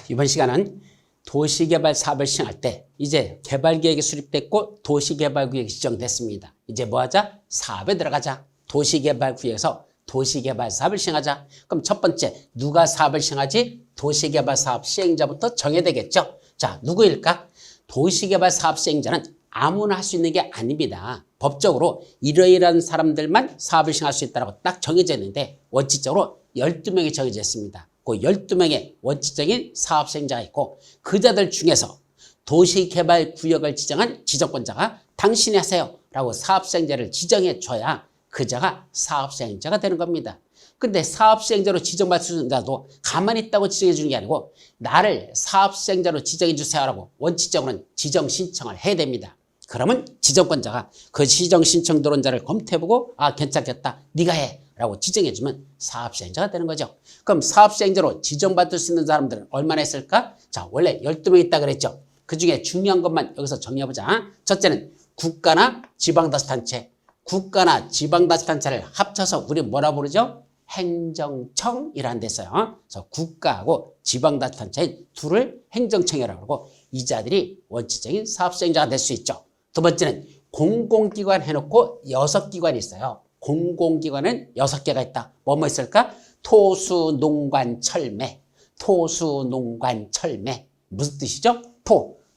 이번 시간은 도시개발 사업을 시행할 때 이제 개발계획이 수립됐고 도시개발구역이 지정됐습니다. 이제 뭐 하자? 사업에 들어가자. 도시개발구역에서 도시개발 사업을 시행하자. 그럼 첫 번째 누가 사업을 시행하지? 도시개발 사업 시행자부터 정해야 되겠죠. 자, 누구일까? 도시개발 사업 시행자는 아무나 할 수 있는 게 아닙니다. 법적으로 이러이러한 사람들만 사업을 시행할 수 있다고 딱 정해져 있는데 원칙적으로 12명이 정해져 있습니다. 그 12명의 원칙적인 사업 시행자가 있고 그자들 중에서 도시개발구역을 지정한 지정권자가 당신이 하세요 라고 사업 시행자를 지정해 줘야 그자가 사업 시행자가 되는 겁니다. 근데 사업 시행자로 지정받을 수 있는 자도 가만히 있다고 지정해 주는 게 아니고 나를 사업 시행자로 지정해 주세요라고 원칙적으로는 지정 신청을 해야 됩니다. 그러면 지정권자가 그 지정 신청 들어온 자를 검토해보고 아 괜찮겠다 네가 해 라고 지정해주면 사업 시행자가 되는 거죠. 그럼 사업 시행자로 지정받을 수 있는 사람들은 얼마나 있을까? 자, 원래 12명 있다 그랬죠. 그 중에 중요한 것만 여기서 정리해보자. 첫째는 국가나 지방자치단체, 국가나 지방자치단체를 합쳐서 우리 뭐라 부르죠? 행정청이라는 데 있어요. 그래서 국가하고 지방자치단체인 둘을 행정청이라고 하고 이 자들이 원칙적인 사업 시행자가 될 수 있죠. 두 번째는 공공기관 해놓고 6기관이 있어요. 공공기관은 6개가 있다. 뭐뭐 있을까? 토수, 농관, 철매. 토수, 농관, 철매. 무슨 뜻이죠?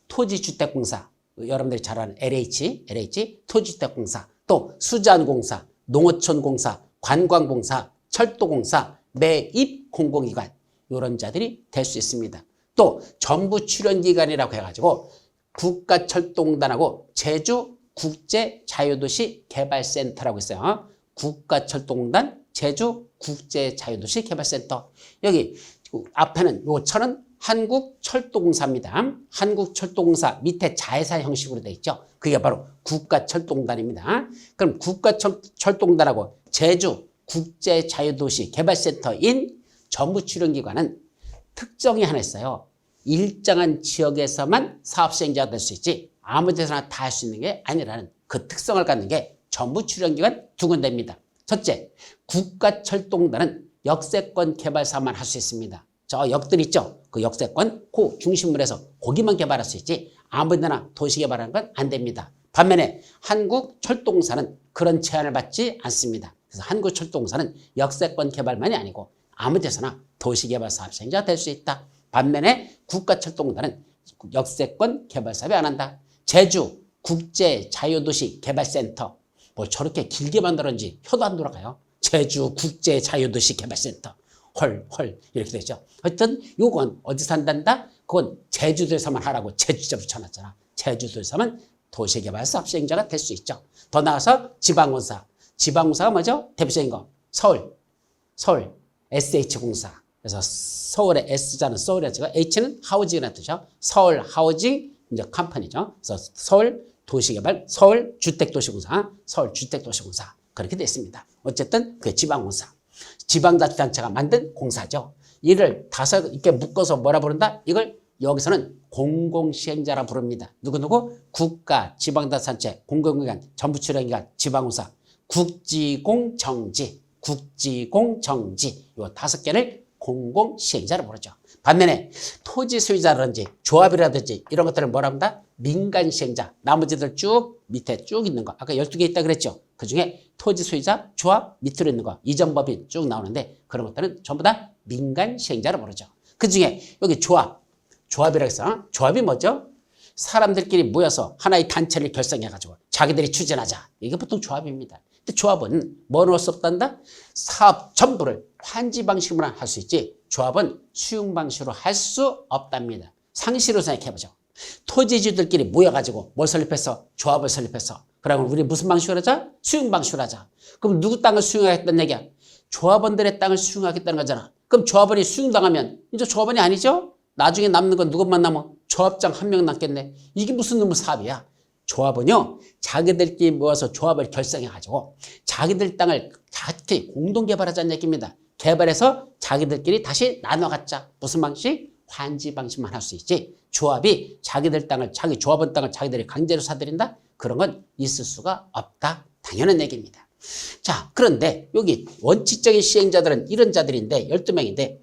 토지주택공사. 여러분들이 잘 아는 LH, 토지주택공사. 또 수자원공사, 농어촌공사, 관광공사, 철도공사, 매입 공공기관. 이런 자들이 될 수 있습니다. 또 정부 출연기관이라고 해가지고 국가철도공단하고 제주국제자유도시 개발센터라고 있어요. 국가철도공단, 제주국제자유도시 개발센터. 여기 앞에는 요 철은 한국철도공사입니다. 한국철도공사 밑에 자회사 형식으로 되어 있죠. 그게 바로 국가철도공단입니다. 그럼 국가철도공단하고 제주국제자유도시 개발센터인 정부 출연기관은 특정이 하나 있어요. 일정한 지역에서만 사업 시행자가 될 수 있지 아무 데서나 다 할 수 있는 게 아니라는 그 특성을 갖는 게 정부 출연기관 두 군데입니다. 첫째, 국가철도공단은 역세권 개발 사업만 할 수 있습니다. 저 역들 있죠? 그 역세권, 그 중심으로 해서 거기만 개발할 수 있지 아무 데나 도시 개발하는 건 안 됩니다. 반면에 한국철도공사는 그런 제한을 받지 않습니다. 그래서 한국철도공사는 역세권 개발만이 아니고 아무 데서나 도시개발 사업 시행자가 될 수 있다. 반면에 국가철도공단은 역세권 개발 사업이 안 한다. 제주 국제자유도시 개발센터 뭐 저렇게 길게 만들었는지 혀도 안 돌아가요. 제주 국제자유도시 개발센터 헐 이렇게 되죠. 하여튼 요건 어디서 한단다? 그건 제주도에서만 하라고 제주자 붙여놨잖아. 제주도에서만 도시개발 사업 시행자가 될 수 있죠. 더 나아가서 지방공사. 지방공사가 뭐죠? 대표적인 거 서울 SH공사. 그래서 서울의 S자는 서울이죠. H는 하우징이라는 뜻이죠. 서울 하우징 이제 컴퍼니죠. 그래서 서울 도시개발, 서울 주택도시공사, 서울 주택도시공사 그렇게 되어 있습니다. 어쨌든 그 지방공사, 지방자치단체가 만든 공사죠. 이를 다섯 이렇게 묶어서 뭐라 부른다? 이걸 여기서는 공공시행자라 부릅니다. 누구? 국가, 지방자치단체, 공공기관, 정부출연기관, 지방공사, 국지공정지 요 5개를 공공시행자로 부르죠. 반면에 토지 소유자라든지 조합이라든지 이런 것들을 뭐라 합니다? 민간시행자. 나머지들 쭉 밑에 쭉 있는 거. 아까 12개 있다 그랬죠. 그중에 토지 소유자, 조합 밑으로 있는 거. 이전법인 쭉 나오는데 그런 것들은 전부 다 민간시행자로 부르죠. 그중에 여기 조합이라고 해서 조합이 뭐죠? 사람들끼리 모여서 하나의 단체를 결성해가지고 자기들이 추진하자. 이게 보통 조합입니다. 근데 조합은 뭐 넣을 수 없단다? 사업 전부를 환지 방식으로만 할 수 있지 조합은 수용 방식으로 할 수 없답니다. 상시로 생각해보죠. 토지주들끼리 모여가지고 뭘 설립했어? 조합을 설립했어. 그러면 우리 무슨 방식으로 하자? 수용 방식으로 하자. 그럼 누구 땅을 수용하겠다는 얘기야? 조합원들의 땅을 수용하겠다는 거잖아. 그럼 조합원이 수용당하면 이제 조합원이 아니죠? 나중에 남는 건 누구만 남아? 조합장 1명 남겠네. 이게 무슨 놈의 사업이야? 조합은요, 자기들끼리 모여서 조합을 결성해가지고 자기들 땅을 같이 공동개발하자는 얘기입니다. 개발해서 자기들끼리 다시 나눠 갖자. 무슨 방식? 환지 방식만 할 수 있지. 조합이 자기들 땅을, 자기 조합원 땅을 자기들이 강제로 사들인다? 그런 건 있을 수가 없다. 당연한 얘기입니다. 자, 그런데 여기 원칙적인 시행자들은 이런 자들인데 12명인데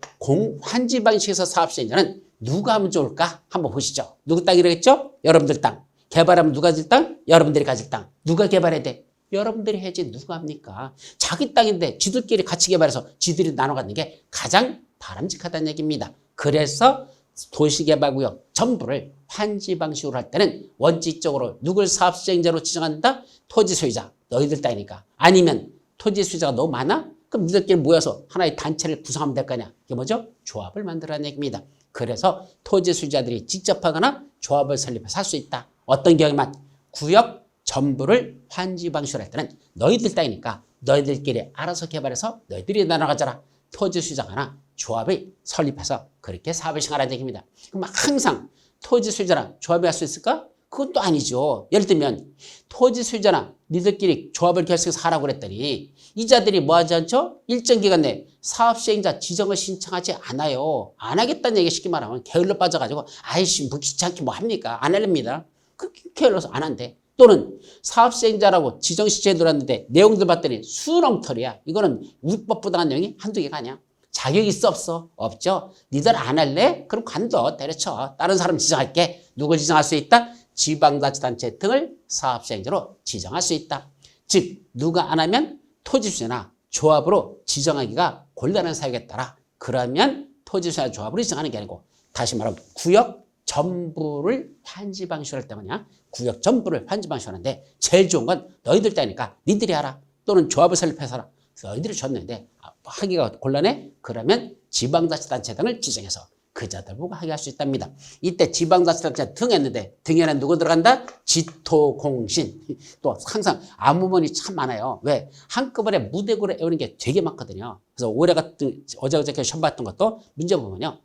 환지 방식에서 사업 시행자는 누가 하면 좋을까? 한번 보시죠. 누구 땅이라겠죠? 여러분들 땅. 개발하면 누가 가질 땅? 여러분들이 가질 땅. 누가 개발해야 돼? 여러분들이 해야지 누가 합니까? 자기 땅인데 지들끼리 같이 개발해서 지들이 나눠 갖는 게 가장 바람직하다는 얘기입니다. 그래서 도시개발구역 전부를 환지 방식으로 할 때는 원칙적으로 누굴 사업시행자로 지정한다? 토지 소유자, 너희들 땅이니까. 아니면 토지 소유자가 너무 많아? 그럼 너희들끼리 모여서 하나의 단체를 구성하면 될 거 아니야. 이게 뭐죠? 조합을 만들라는 얘기입니다. 그래서 토지 소유자들이 직접 하거나 조합을 설립해서 할 수 있다. 어떤 경우에만 구역 전부를 환지 방식으로 할 때는 너희들 땅이니까 너희들끼리 알아서 개발해서 너희들이 나눠 가져라. 토지 소유자거나 조합을 설립해서 그렇게 사업을 시행하라는 얘기입니다. 그럼 항상 토지 소유자나 조합이 할 수 있을까? 그건 또 아니죠. 예를 들면 토지 소유자나 니들끼리 조합을 결성해서 하라고 그랬더니 이자들이 뭐 하지 않죠? 일정 기간 내에 사업시행자 지정을 신청하지 않아요. 안 하겠다는 얘기 쉽게 말하면 게을러 빠져가지고 아이씨 뭐 귀찮게 뭐 합니까? 안 할랍니다. 그 게을러서 안 한대. 또는 사업시행자라고 지정 시체에 들어왔는데 내용들 봤더니 수렁털이야. 이거는 우법부당한 내용이 한두 개가 아니야. 자격이 있어 없어? 없죠. 니들 안 할래? 그럼 관둬 때려쳐. 다른 사람 지정할게. 누굴 지정할 수 있다? 지방자치단체 등을 사업시행자로 지정할 수 있다. 즉 누가 안 하면 토지수자나 조합으로 지정하기가 곤란한 사유에 따라 그러면 토지수자 조합으로 지정하는 게 아니고 다시 말하면 구역 전부를 환지 방식으로 할 때 뭐냐? 구역 전부를 환지 방식으로 하는데 제일 좋은 건 너희들 땅이니까 니들이 하라. 또는 조합을 설립해서 하라. 너희들이 줬는데 하기가 곤란해? 그러면 지방자치단체 등을 지정해서 그자들 보고 하게 할 수 있답니다. 이때 지방자치단체 등 했는데 등에는 누구 들어간다? 지토공신. 또 항상 암무문이 참 많아요. 왜? 한꺼번에 무대고를 외우는 게 되게 많거든요. 그래서 올해 같은 어제 시험 봤던 것도 문제 보면요.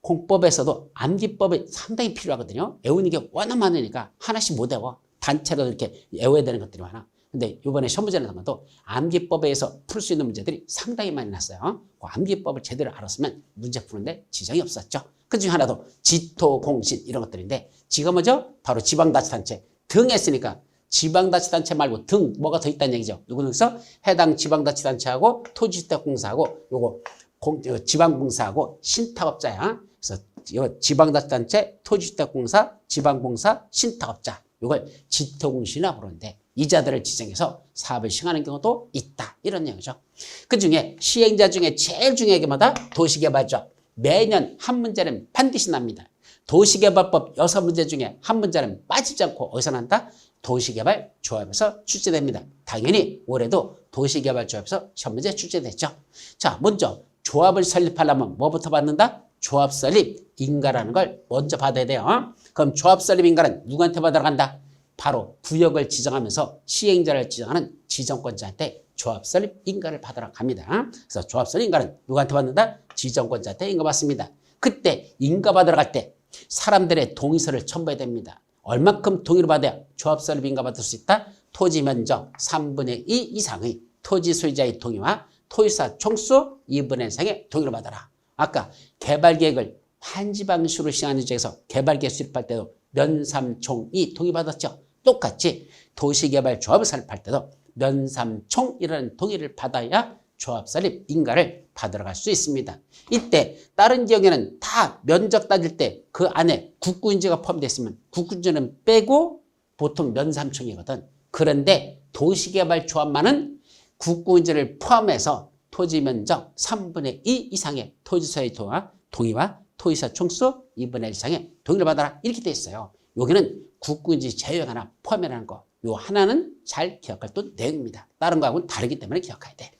공법에서도 암기법이 상당히 필요하거든요. 외우는 게 워낙 많으니까 하나씩 못 외워. 단체로 이렇게 외워야 되는 것들이 많아. 근데 이번에 시험 문제 내는 것도 암기법에서 풀 수 있는 문제들이 상당히 많이 났어요. 그 암기법을 제대로 알았으면 문제 푸는데 지장이 없었죠. 그 중에 하나도 지토공신 이런 것들인데 지가 뭐죠? 바로 지방자치단체 등 했으니까 지방자치단체 말고 등 뭐가 더 있다는 얘기죠. 누구는서 해당 지방자치단체하고 토지주택공사하고 요거 지방공사하고 신탁업자야. 그래서 이 지방자치단체, 토지주택공사, 지방공사, 신탁업자 이걸 지토공신이라고 부르는데 이자들을 지정해서 사업을 시행하는 경우도 있다. 이런 얘기죠. 그중에 시행자 중에 제일 중요한 게 뭐다? 도시개발조합. 매년 한 문제는 반드시 납니다. 도시개발법 6문제 중에 한 문제는 빠지지 않고 어디서 난다? 도시개발조합에서 출제됩니다. 당연히 올해도 도시개발조합에서 시험 문제 출제됐죠. 자, 먼저 조합을 설립하려면 뭐부터 받는다? 조합 설립 인가라는 걸 먼저 받아야 돼요. 그럼 조합 설립 인가는 누구한테 받으러 간다? 바로 구역을 지정하면서 시행자를 지정하는 지정권자한테 조합 설립 인가를 받으러 갑니다. 그래서 조합 설립 인가는 누구한테 받는다? 지정권자한테 인가 받습니다. 그때 인가 받으러 갈 때 사람들의 동의서를 첨부해야 됩니다. 얼마큼 동의를 받아야 조합 설립 인가 받을 수 있다? 토지 면적 3분의 2 이상의 토지 소유자의 동의와 토지사 총수 2분의 1 이상의 동의를 받아라. 아까 개발계획을 환지 방식으로 시행하는 중에서 개발계획 수립할 때도 면삼총이 동의받았죠. 똑같이 도시개발조합을 설립할 때도 면삼총이라는 동의를 받아야 조합 설립 인가를 받으러 갈 수 있습니다. 이때 다른 지역에는 다 면적 따질 때 그 안에 국구인지가 포함되어 있으면 국구인지는 빼고 보통 면삼총이거든. 그런데 도시개발조합만은 국구인지를 포함해서 토지 면적 3분의 2 이상의 토지소유의 동의와 토지사 총수 2분의 1 이상의 동의를 받아라. 이렇게 돼 있어요. 여기는 국구인지 제외 하나 포함이라는 거. 요 하나는 잘 기억할 또 내용입니다. 다른 거하고는 다르기 때문에 기억해야 돼.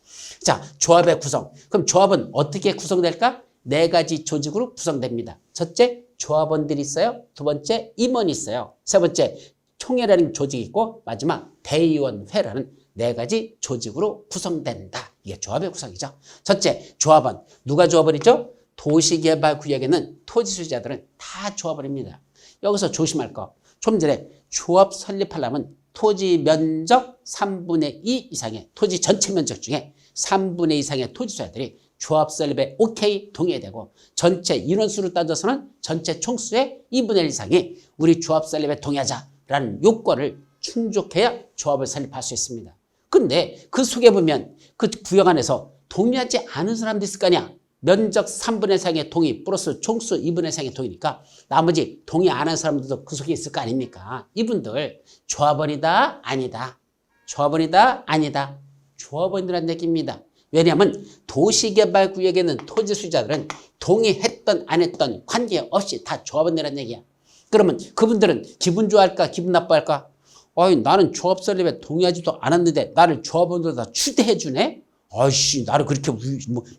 자, 조합의 구성. 그럼 조합은 어떻게 구성될까? 4가지 조직으로 구성됩니다. 첫째, 조합원들이 있어요. 두 번째, 임원이 있어요. 세 번째, 총회라는 조직이 있고 마지막 대의원회라는 4가지 조직으로 구성된다. 이게 조합의 구성이죠. 첫째, 조합원. 누가 조합원이죠? 도시개발구역에는 토지소유자들은 다 조합원입니다. 여기서 조심할 거. 좀 전에 조합 설립하려면 토지 면적 3분의 2 이상의 토지 전체 면적 중에 3분의 2 이상의 토지소유자들이 조합 설립에 오케이 동의해야 되고 전체 인원수로 따져서는 전체 총수의 2분의 1 이상이 우리 조합 설립에 동의하자라는 요건을 충족해야 조합을 설립할 수 있습니다. 근데 그 속에 보면 그 구역 안에서 동의하지 않은 사람도 있을 거 아니야. 면적 3분의 3의 동의 플러스 총수 2분의 3의 동의니까 나머지 동의 안 한 사람들도 그 속에 있을 거 아닙니까? 이분들 조합원이다 아니다. 조합원이다 아니다. 조합원이라는 얘기입니다. 왜냐하면 도시개발구역에 있는 토지 소유자들은 동의했던 안 했던 관계없이 다 조합원이라는 얘기야. 그러면 그분들은 기분 좋아할까 기분 나빠할까? 아이 나는 조합 설립에 동의하지도 않았는데 나를 조합원으로 다 추대해 주네? 아이씨 나를 그렇게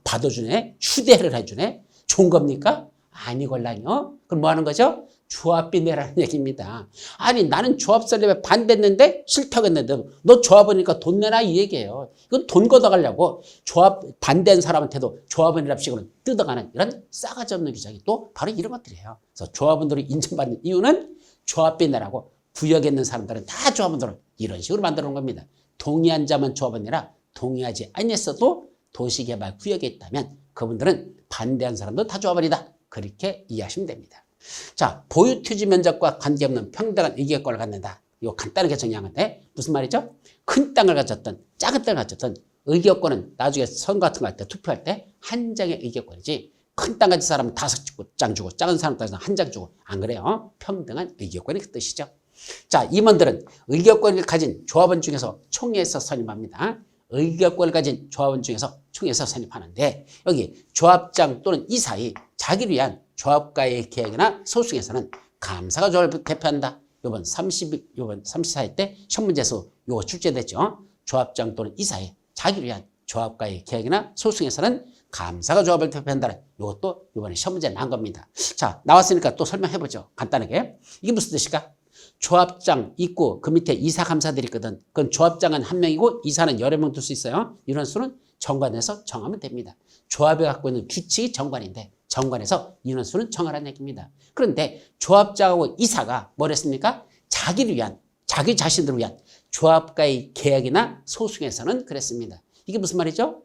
받아주네? 추대를 해주네? 좋은 겁니까? 아니걸랑요. 그럼 뭐 하는 거죠? 조합비 내라는 얘기입니다. 아니 나는 조합 설립에 반대했는데 싫다고 했는데 너 조합원이니까 돈 내라 이 얘기예요. 이건 돈 걷어가려고 조합 반대한 사람한테도 조합원이랍식으로 뜯어가는 이런 싸가지 없는 규정이 또 바로 이런 것들이에요. 그래서 조합원들이 인정받는 이유는 조합비 내라고 구역에 있는 사람들은 다 조합원들을 이런 식으로 만들어 놓은 겁니다. 동의한 자만 조합원이라 동의하지 아니했어도 도시개발 구역에 있다면 그분들은 반대한 사람도 다 조합원이다. 그렇게 이해하시면 됩니다. 자, 보유투지 면적과 관계없는 평등한 의결권을 갖는다. 이거 간단하게 정리하는데 무슨 말이죠? 큰 땅을 가졌던 작은 땅을 가졌던 의결권은 나중에 선거 같은 거 할 때 투표할 때 한 장의 의결권이지 큰 땅 가진 사람은 5장 주고 작은 사람 따라서 한 장 주고 안 그래요? 평등한 의결권이 그 뜻이죠. 자, 임원들은 의결권을 가진 조합원 중에서 총회에서 선임합니다. 의결권을 가진 조합원 중에서 총회에서 선임하는데 여기 조합장 또는 이사이 자기를 위한 조합과의 계약이나 소송에서는 감사가 조합을 대표한다. 요번 34회 때 시험문제에서 요거 출제됐죠. 조합장 또는 이사이 자기를 위한 조합과의 계약이나 소송에서는 감사가 조합을 대표한다. 요것도 요번에 시험문제 난 겁니다. 자, 나왔으니까 또 설명해보죠. 간단하게. 이게 무슨 뜻일까? 조합장 있고 그 밑에 이사 감사들이 있거든. 그건 조합장은 한 명이고 이사는 여러 명 둘 수 있어요. 이런 수는 정관에서 정하면 됩니다. 조합이 갖고 있는 규칙이 정관인데 정관에서 인원수는 정하라는 얘기입니다. 그런데 조합장하고 이사가 뭘 했습니까? 자기를 위한, 자기 자신들을 위한 조합과의 계약이나 소송에서는 그랬습니다. 이게 무슨 말이죠?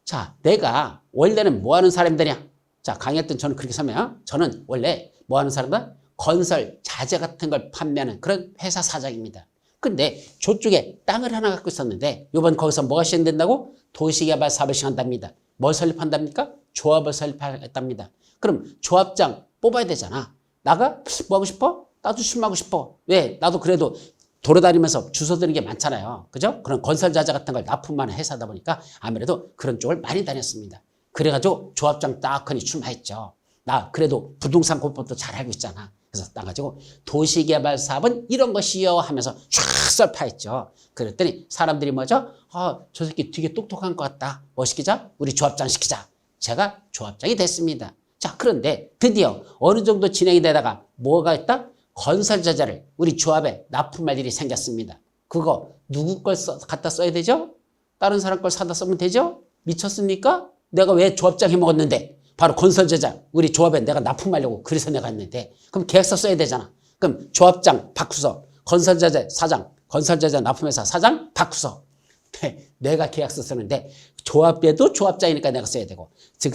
자, 내가 원래는 뭐 하는 사람들이야? 자, 강의했던 저는 그렇게 설명해요. 저는 원래 뭐 하는 사람들? 건설, 자재 같은 걸 판매하는 그런 회사 사장입니다. 근데 저쪽에 땅을 하나 갖고 있었는데 이번 거기서 뭐가 시행된다고? 도시개발 사업을 시행한답니다. 뭘 설립한답니까? 조합을 설립했답니다. 그럼 조합장 뽑아야 되잖아. 나가 뭐 하고 싶어? 나도 출마하고 싶어. 왜? 나도 그래도 돌아다니면서 주소 드는 게 많잖아요. 그죠? 그런 건설자재 같은 걸 납품하는 회사다 보니까 아무래도 그런 쪽을 많이 다녔습니다. 그래가지고 조합장 딱 하니 출마했죠. 나 그래도 부동산 공법도 잘 알고 있잖아. 그래서 나가지고 도시개발 사업은 이런 것이요 하면서 쫙 설파했죠. 그랬더니 사람들이 뭐죠? 아, 저 새끼 되게 똑똑한 것 같다. 뭐 시키자? 우리 조합장 시키자. 제가 조합장이 됐습니다. 자, 그런데 드디어 어느 정도 진행이 되다가 뭐가 있다? 건설자재를 우리 조합에 납품할 일이 생겼습니다. 그거 누구 걸 갖다 써야 되죠? 다른 사람 걸 사다 쓰면 되죠? 미쳤습니까? 내가 왜 조합장 해먹었는데 바로 건설자재 우리 조합에 내가 납품하려고 그래서 내가 했는데 그럼 계약서 써야 되잖아. 그럼 조합장 바꾸서 건설자재 사장, 건설자재 납품회사 사장 바꾸서 내가 계약서 쓰는데 조합에도 조합장이니까 내가 써야 되고 즉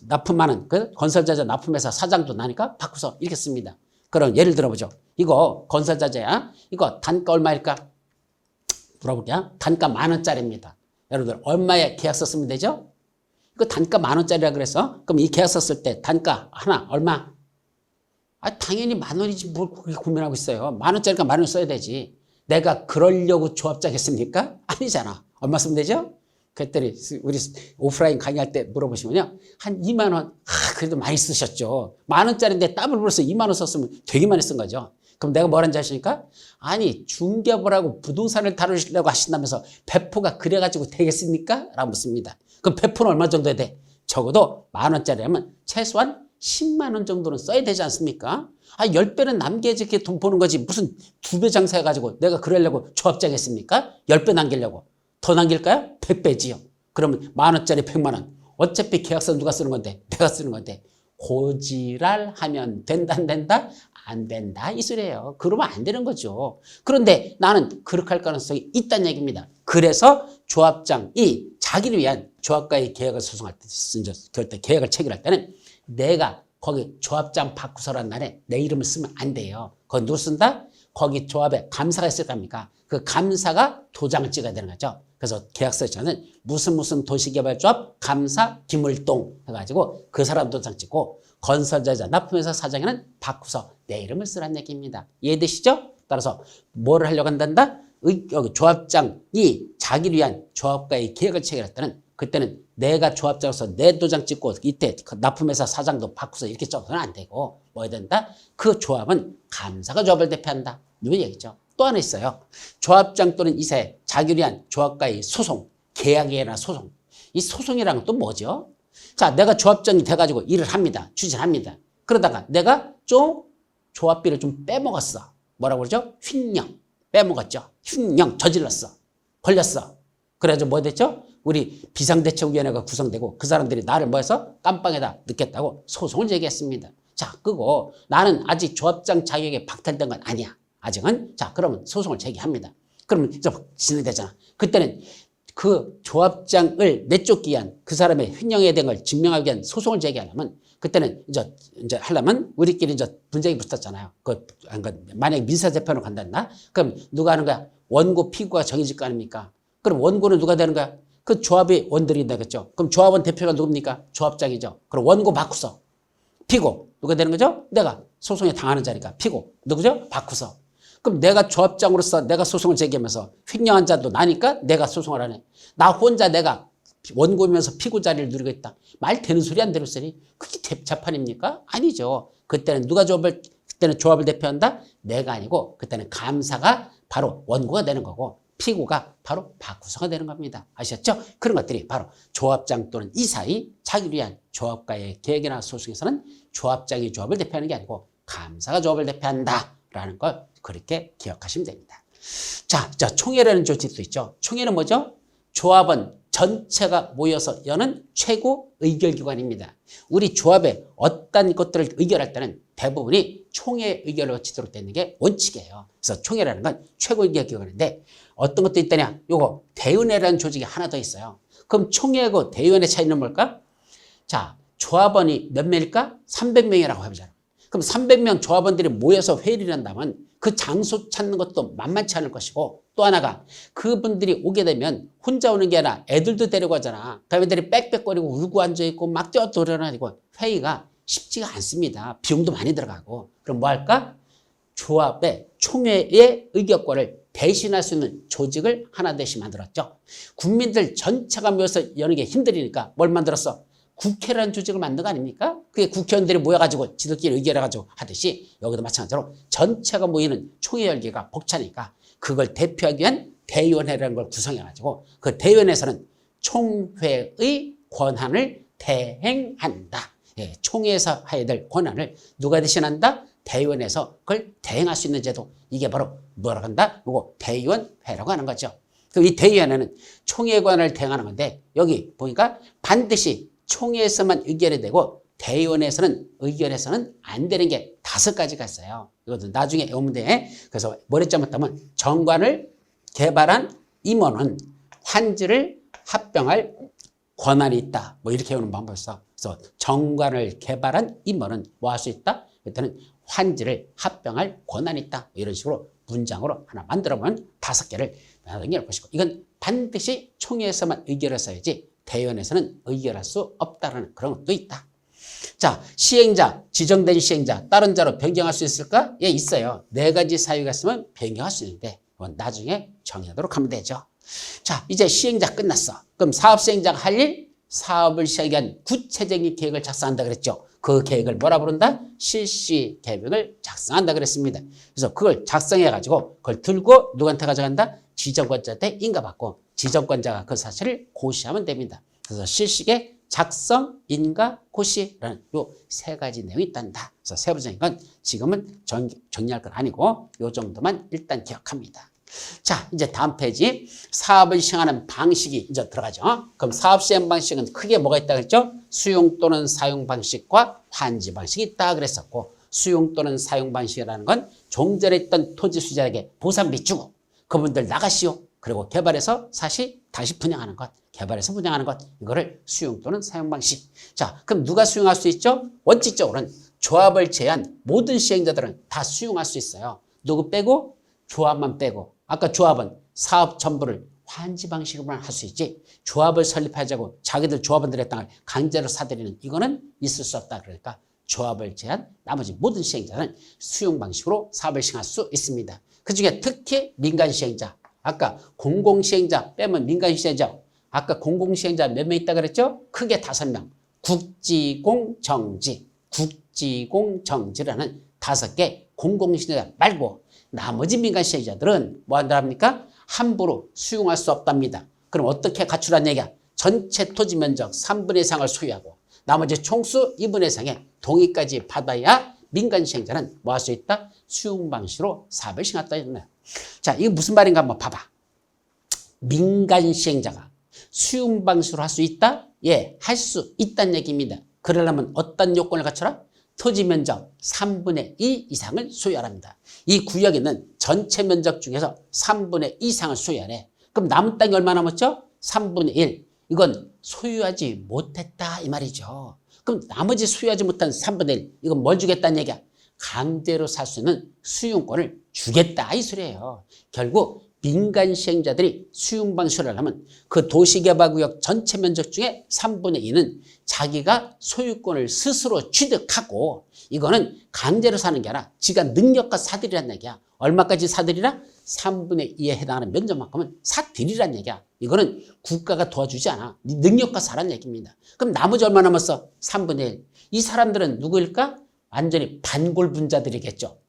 납품하는 그 건설자재 납품회사 사장도 나니까 바꾸서 이렇게 씁니다. 그럼 예를 들어보죠. 이거 건설자재야. 이거 단가 얼마일까? 물어볼게요. 단가 10,000원짜리입니다. 여러분들 얼마에 계약서 쓰면 되죠? 이거 단가 10,000원짜리라 그래서 그럼 이 계약서 쓸 때 단가 하나 얼마? 아, 당연히 10,000원이지 뭘 그렇게 고민하고 있어요. 10,000원짜리니까 10,000원 써야 되지. 내가 그러려고 조합장 했습니까? 아니잖아. 얼마 쓰면 되죠? 그랬더니 우리 오프라인 강의할 때 물어보시면요. 한 2만 원. 그래도 많이 쓰셨죠. 10,000원짜리인데 더블 플러스 2만 원 썼으면 되게 많이 쓴 거죠. 그럼 내가 뭐라는지 아십니까? 아니 중개업을 하고 부동산을 다루시려고 하신다면서 배포가 그래가지고 되겠습니까? 라고 묻습니다. 그럼 배포는 얼마 정도 해야 돼? 적어도 10,000원짜리라면 최소한 10만 원 정도는 써야 되지 않습니까? 아, 10배는 남겨야지 이렇게 돈 버는 거지. 무슨 2배 장사해가지고 내가 그러려고 조합장 했습니까? 10배 남기려고. 더 남길까요? 100배지요. 그러면 10,000원짜리 100만 원. 어차피 계약서 누가 쓰는 건데? 내가 쓰는 건데. 고지랄 하면 된다 안 된다? 안 된다 이 소리예요. 그러면 안 되는 거죠. 그런데 나는 그렇게 할 가능성이 있다는 얘기입니다. 그래서 조합장이 자기를 위한 조합과의 계약을 소송할 때, 그럴 때 계약을 체결할 때는 내가 거기 조합장 바꾸서란 날에 내 이름을 쓰면 안 돼요. 거기 누구 쓴다? 거기 조합에 감사가 있을 겁니까? 그 감사가 도장을 찍어야 되는 거죠. 그래서 계약서에 저는 무슨 도시개발조합 감사 김을동 해가지고 그 사람 도장 찍고 건설자자 납품회사 사장에는 바꾸서 내 이름을 쓰라는 얘기입니다. 이해되시죠? 따라서 뭐를 하려고 한단다? 여기 조합장이 자기를 위한 조합과의 계약을 체결할 때는 그때는 내가 조합장으로서 내 도장 찍고 이때 그 납품회사 사장도 바꾸서 이렇게 써서는 안 되고 뭐 해야 된다? 그 조합은 감사가 조합을 대표한다. 이 얘기죠. 또 하나 있어요. 조합장 또는 이사회 자기를 위한 조합과의 소송, 계약이나 소송. 이 소송이란 또 뭐죠? 자, 내가 조합장이 돼가지고 일을 합니다. 추진합니다. 그러다가 내가 좀 조합비를 좀 빼먹었어. 뭐라고 그러죠? 횡령. 빼먹었죠. 횡령 저질렀어. 걸렸어. 그래가지고 뭐 됐죠? 우리 비상대책위원회가 구성되고 그 사람들이 나를 뭐해서 깜빵에다 넣겠다고 소송을 제기했습니다. 자, 그거 나는 아직 조합장 자격이 박탈된 건 아니야. 아직은. 자, 그러면 소송을 제기합니다. 그러면 이제 진행되잖아. 그때는 그 조합장을 내쫓기 위한 그 사람의 횡령에 대한 걸 증명하기 위한 소송을 제기하려면 그때는 이제 하려면 우리끼리 이제 분쟁이 붙었잖아요. 만약에 민사재판으로 간단다. 그럼 누가 하는 거야? 원고 피고가 정해질 거 아닙니까? 그럼 원고는 누가 되는 거야? 그 조합의 원들이 되겠죠. 그럼 조합원 대표가 누굽니까? 조합장이죠. 그럼 원고 바꾸서. 피고 누가 되는 거죠? 내가 소송에 당하는 자니까 피고 누구죠? 바꾸서. 그럼 내가 조합장으로서 내가 소송을 제기하면서 횡령한 자도 나니까 내가 소송을 하네. 나 혼자 내가 원고면서 피고 자리를 누리고 있다. 말 되는 소리 안 되는 소리. 그게 재판입니까? 아니죠. 그때는 그때는 조합을 대표한다? 내가 아니고 그때는 감사가 바로 원고가 되는 거고 피고가 바로 바꾸서가 되는 겁니다. 아셨죠? 그런 것들이 바로 조합장 또는 이사의 자기를 위한 조합과의 계약이나 소송에서는 조합장이 조합을 대표하는 게 아니고 감사가 조합을 대표한다라는 걸 그렇게 기억하시면 됩니다. 자, 총회라는 조직도 있죠. 총회는 뭐죠? 조합원 전체가 모여서 여는 최고 의결기관입니다. 우리 조합에 어떤 것들을 의결할 때는 대부분이 총회 의결을 거치도록 되는 게 원칙이에요. 그래서 총회라는 건 최고 의결기관인데 어떤 것도 있다냐? 요거 대의원회라는 조직이 하나 더 있어요. 그럼 총회하고 대의원회 차이는 뭘까? 자, 조합원이 몇 명일까? 300명이라고 해보잖아. 그럼 300명 조합원들이 모여서 회의를 한다면 그 장소 찾는 것도 만만치 않을 것이고 또 하나가 그분들이 오게 되면 혼자 오는 게 아니라 애들도 데리고 가잖아. 그럼 애들이 빽빽거리고 울고 앉아있고 막 뛰어돌아다니고 회의가 쉽지가 않습니다. 비용도 많이 들어가고. 그럼 뭐 할까? 조합의 총회의 의결권을 대신할 수 있는 조직을 하나 대신 만들었죠. 국민들 전체가 모여서 여는 게 힘들으니까 뭘 만들었어? 국회라는 조직을 만든 거 아닙니까? 그게 국회의원들이 모여가지고 지들끼리 의결해가지고 하듯이 여기도 마찬가지로 전체가 모이는 총회 열기가 벅차니까 그걸 대표하기 위한 대의원회라는 걸 구성해가지고 그 대의원에서는 총회의 권한을 대행한다. 예, 총회에서 해야 될 권한을 누가 대신한다? 대의원에서 그걸 대행할 수 있는 제도. 이게 바로 뭐라고 한다? 이거 대의원회라고 하는 거죠. 그럼 이 대의원회는 총회 권한을 대행하는 건데 여기 보니까 반드시 총회에서만 의결이 되고 대의원에서는 의결해서는 안 되는 게 5가지가 있어요. 이것도 나중에 외우면 돼. 그래서 뭐랬죠 못하면 정관을 개발한 임원은 환지를 합병할 권한이 있다. 뭐 이렇게 외우는 방법이 있어. 그래서 정관을 개발한 임원은 뭐 할 수 있다? 일단은 환지를 합병할 권한이 있다. 뭐 이런 식으로 문장으로 하나 만들어보면 5개를 나중에 할 것이고 이건 반드시 총회에서만 의결했어야지 대의원에서는 의결할 수 없다는 그런 것도 있다. 자, 시행자, 지정된 시행자, 다른 자로 변경할 수 있을까? 예, 있어요. 4가지 사유가 있으면 변경할 수 있는데 그건 나중에 정하도록 하면 되죠. 자, 이제 시행자 끝났어. 그럼 사업 시행자가 할 일, 사업을 시작한 구체적인 계획을 작성한다 그랬죠. 그 계획을 뭐라 부른다? 실시 계획을 작성한다 그랬습니다. 그래서 그걸 작성해가지고 그걸 들고 누구한테 가져간다? 지정권자한테 인가받고 지정권자가 그 사실을 고시하면 됩니다. 그래서 실시계 작성, 인가, 고시라는 요 3가지 내용이 있단다. 그래서 세부적인 건 지금은 정리할 건 아니고 요 정도만 일단 기억합니다. 자, 이제 다음 페이지 사업을 시행하는 방식이 이제 들어가죠. 그럼 사업 시행 방식은 크게 뭐가 있다 그랬죠? 수용 또는 사용 방식과 환지 방식이 있다 그랬었고 수용 또는 사용 방식이라는 건 종전에 있던 토지 수자에게 보상비 주고 그분들 나가시오. 그리고 개발해서 다시 분양하는 것, 개발해서 분양하는 것, 이거를 수용 또는 사용 방식. 자, 그럼 누가 수용할 수 있죠? 원칙적으로는 조합을 제한 모든 시행자들은 다 수용할 수 있어요. 누구 빼고? 조합만 빼고. 아까 조합은 사업 전부를 환지 방식으로만 할 수 있지 조합을 설립하자고 자기들 조합원들의 땅을 강제로 사들이는 이거는 있을 수 없다. 그러니까 조합을 제한 나머지 모든 시행자는 수용 방식으로 사업을 시행할 수 있습니다. 그중에 특히 민간 시행자, 아까 공공시행자 빼면 민간 시행자, 아까 공공시행자 몇 명 있다 그랬죠? 크게 5명. 국지공정지, 국지공정지라는 5개 공공시행자 말고 나머지 민간 시행자들은 뭐 한답니까? 함부로 수용할 수 없답니다. 그럼 어떻게 갖추란 얘기야? 전체 토지 면적 3분의 1상을 소유하고 나머지 총수 2분의 1상의 동의까지 받아야 민간 시행자는 뭐 할 수 있다? 수용 방식으로 사업을 시행했다. 자, 이게 무슨 말인가 한번 봐봐. 민간 시행자가 수용 방식으로 할 수 있다? 예, 할 수 있다는 얘기입니다. 그러려면 어떤 요건을 갖춰라? 토지 면적 3분의 2 이상을 소유하랍니다. 이 구역에 있는 전체 면적 중에서 3분의 2 이상을 소유하래. 그럼 남은 땅이 얼마 남았죠? 3분의 1. 이건 소유하지 못했다 이 말이죠. 그럼 나머지 소유하지 못한 3분의 1. 이건 뭘 주겠다는 얘기야? 강제로 살 수 있는 수용권을 주겠다 이 소리예요. 결국 민간 시행자들이 수용 방식을 하려면 그 도시개발구역 전체 면적 중에 3분의 2는 자기가 소유권을 스스로 취득하고 이거는 강제로 사는 게 아니라 지가 능력과 사들이란 얘기야. 얼마까지 사들이라? 3분의 2에 해당하는 면적만큼은 사들이란 얘기야. 이거는 국가가 도와주지 않아. 네 능력과 사란 얘기입니다. 그럼 나머지 얼마 남았어? 3분의 1. 이 사람들은 누구일까? 완전히 반골분자들이겠죠.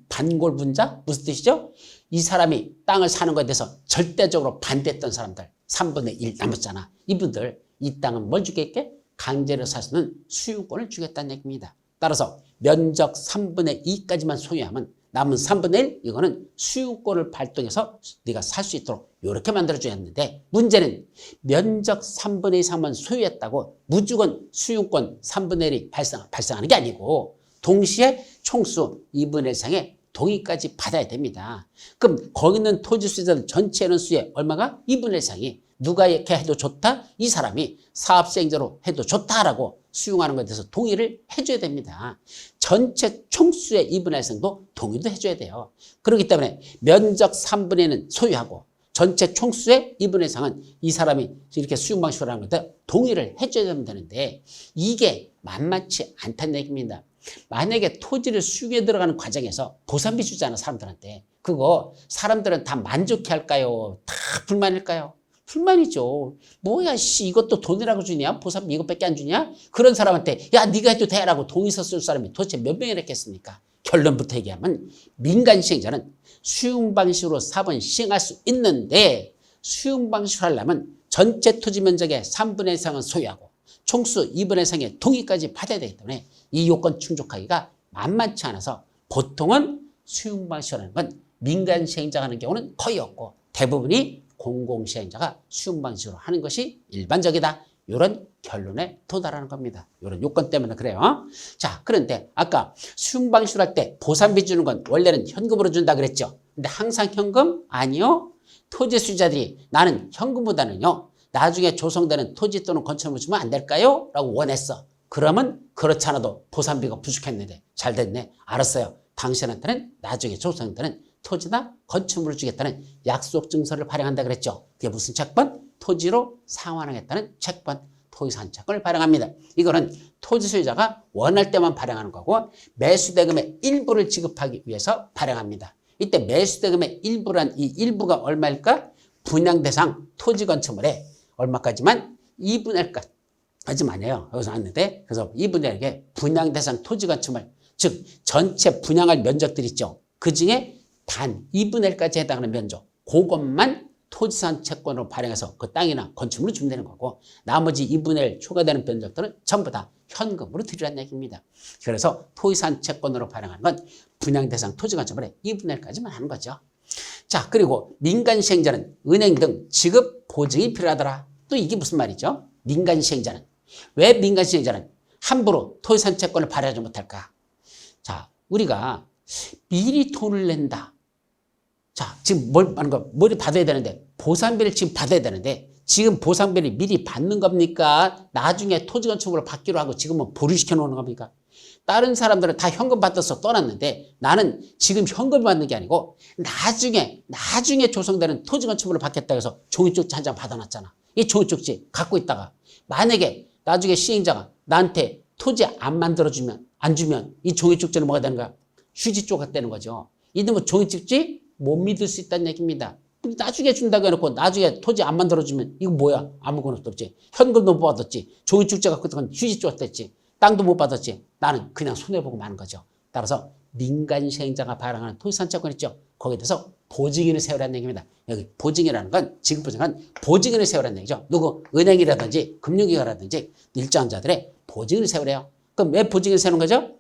반골분자? 무슨 뜻이죠? 이 사람이 땅을 사는 것에 대해서 절대적으로 반대했던 사람들 3분의 1 남았잖아. 이분들 이 땅은 뭘 주겠게? 강제로 살 수 있는 수용권을 주겠다는 얘기입니다. 따라서 면적 3분의 2까지만 소유하면 남은 3분의 1 이거는 수용권을 발동해서 네가 살 수 있도록 이렇게 만들어줘야 했는데 문제는 면적 3분의 2 이상만 소유했다고 무조건 수용권 3분의 1이 발생하는 게 아니고 동시에 총수 2분의 1 이상의 동의까지 받아야 됩니다. 그럼 거기 있는 토지 수자들 전체는 수의 얼마가? 2분의 1 이상이 누가 이렇게 해도 좋다? 이 사람이 사업시행자로 해도 좋다라고 수용하는 것에 대해서 동의를 해줘야 됩니다. 전체 총수의 2분의 1 이상도 동의도 해줘야 돼요. 그렇기 때문에 면적 3분의 1은 소유하고 전체 총수의 2분의 1 이상은 이 사람이 이렇게 수용 방식으로 하는 것에 동의를 해줘야 되는데 이게 만만치 않다는 얘기입니다. 만약에 토지를 수용해 들어가는 과정에서 보상비 주잖아 사람들한테. 그거 사람들은 다 만족해 할까요? 다 불만일까요? 불만이죠. 뭐야 씨 이것도 돈이라고 주냐? 보상비 이것밖에 안 주냐? 그런 사람한테 야 네가 해도 돼 라고 동의서 쓸 사람이 도대체 몇 명이나 있겠습니까? 결론부터 얘기하면 민간 시행자는 수용 방식으로 사업은 시행할 수 있는데 수용 방식으로 하려면 전체 토지 면적의 3분의 1 이상은 소유하고 총수 2분의 1 이상의 동의까지 받아야 되기 때문에 이 요건 충족하기가 만만치 않아서 보통은 수용 방식으로 하는 건 민간 시행자가 하는 경우는 거의 없고 대부분이 공공시행자가 수용 방식으로 하는 것이 일반적이다. 이런 결론에 도달하는 겁니다. 이런 요건 때문에 그래요. 자, 그런데 아까 수용 방식으로 할 때 보상비 주는 건 원래는 현금으로 준다 그랬죠. 근데 항상 현금? 아니요. 토지 수요자들이 나는 현금보다는요. 나중에 조성되는 토지 또는 건축물을 주면 안 될까요? 라고 원했어. 그러면 그렇지 않아도 보상비가 부족했는데 잘 됐네. 알았어요. 당신한테는 나중에 조성되는 토지나 건축물을 주겠다는 약속 증서를 발행한다 그랬죠. 그게 무슨 채권? 토지로 상환하겠다는 채권, 토지산채권을 발행합니다. 이거는 토지 소유자가 원할 때만 발행하는 거고 매수대금의 일부를 지급하기 위해서 발행합니다. 이때 매수대금의 일부란 이 일부가 얼마일까? 분양대상 토지 건축물에 얼마까지만? 2분의 1까지만이에요. 여기서 왔는데 그래서 2분의 1에 분양대상 토지 건축물 즉 전체 분양할 면적들 있죠. 그중에 단 2분의 1까지 해당하는 면적 그것만 토지산 채권으로 발행해서 그 땅이나 건축물을 주면 되는 거고 나머지 2분의 1 초과되는 면적들은 전부 다 현금으로 드리라는 얘기입니다. 그래서 토지산 채권으로 발행하는 건 분양대상 토지 건축물의 2분의 1까지만 하는 거죠. 자, 그리고 민간 시행자는 은행 등 지급 보증이 필요하더라. 또 이게 무슨 말이죠? 민간 시행자는 왜 민간 시행자는 함부로 토지산 채권을 발행하지 못할까? 자, 우리가 미리 돈을 낸다. 자, 지금 뭘 받아야 되는데 보상비를 지금 받아야 되는데 지금 보상비를 미리 받는 겁니까? 나중에 토지 건축물로 받기로 하고 지금은 보류시켜 놓는 겁니까? 다른 사람들은 다 현금 받아서 떠났는데 나는 지금 현금 받는 게 아니고 나중에 조성되는 토지건축물을 받겠다 해서 종이쪽지 한 장 받아놨잖아. 이 종이쪽지 갖고 있다가 만약에 나중에 시행자가 나한테 토지 안 주면 이 종이쪽지는 뭐가 되는 거야? 휴지조각 되는 거죠. 이놈의 종이쪽지 못 믿을 수 있다는 얘기입니다. 나중에 준다고 해놓고 나중에 토지 안 만들어주면 이거 뭐야? 아무거나 없지. 현금도 못 받았지. 종이축제 갖고 있던 건 휴지조각 됐지. 땅도 못 받았지. 나는 그냥 손해보고 마는 거죠. 따라서 민간 시행자가 발행하는 토지산책권 있죠. 거기에 대해서 보증인을 세우라는 얘기입니다. 여기 보증이라는 건 지급 보증은 보증인을 세우라는 얘기죠. 누구 은행이라든지 금융기관이라든지 일정한 자들의 보증인을 세우래요. 그럼 왜 보증인을 세우는 거죠?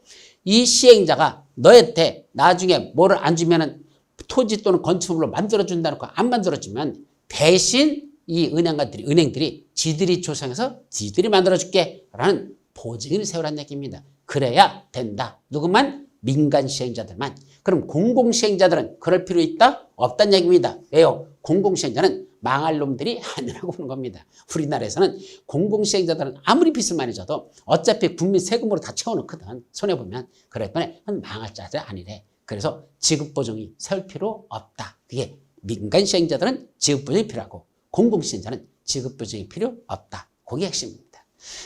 이 시행자가 너한테 나중에 뭐를 안 주면은 토지 또는 건축물로 만들어준다는 거 안 만들어주면 대신 이 은행들이 지들이 조성해서 지들이 만들어줄게 라는 보증인을 세우라는 얘기입니다. 그래야 된다. 누구만? 민간 시행자들만. 그럼 공공시행자들은 그럴 필요 있다? 없다는 얘기입니다. 왜요? 공공시행자는 망할 놈들이 아니라고 보는 겁니다. 우리나라에서는 공공시행자들은 아무리 빚을 많이 져도 어차피 국민 세금으로 다 채워놓거든. 손해보면. 그랬더니 망할 자들 아니래. 그래서 지급보증이 세울 필요 없다. 그게 민간 시행자들은 지급보증이 필요하고 공공시행자는 지급보증이 필요 없다. 그게 핵심입니다.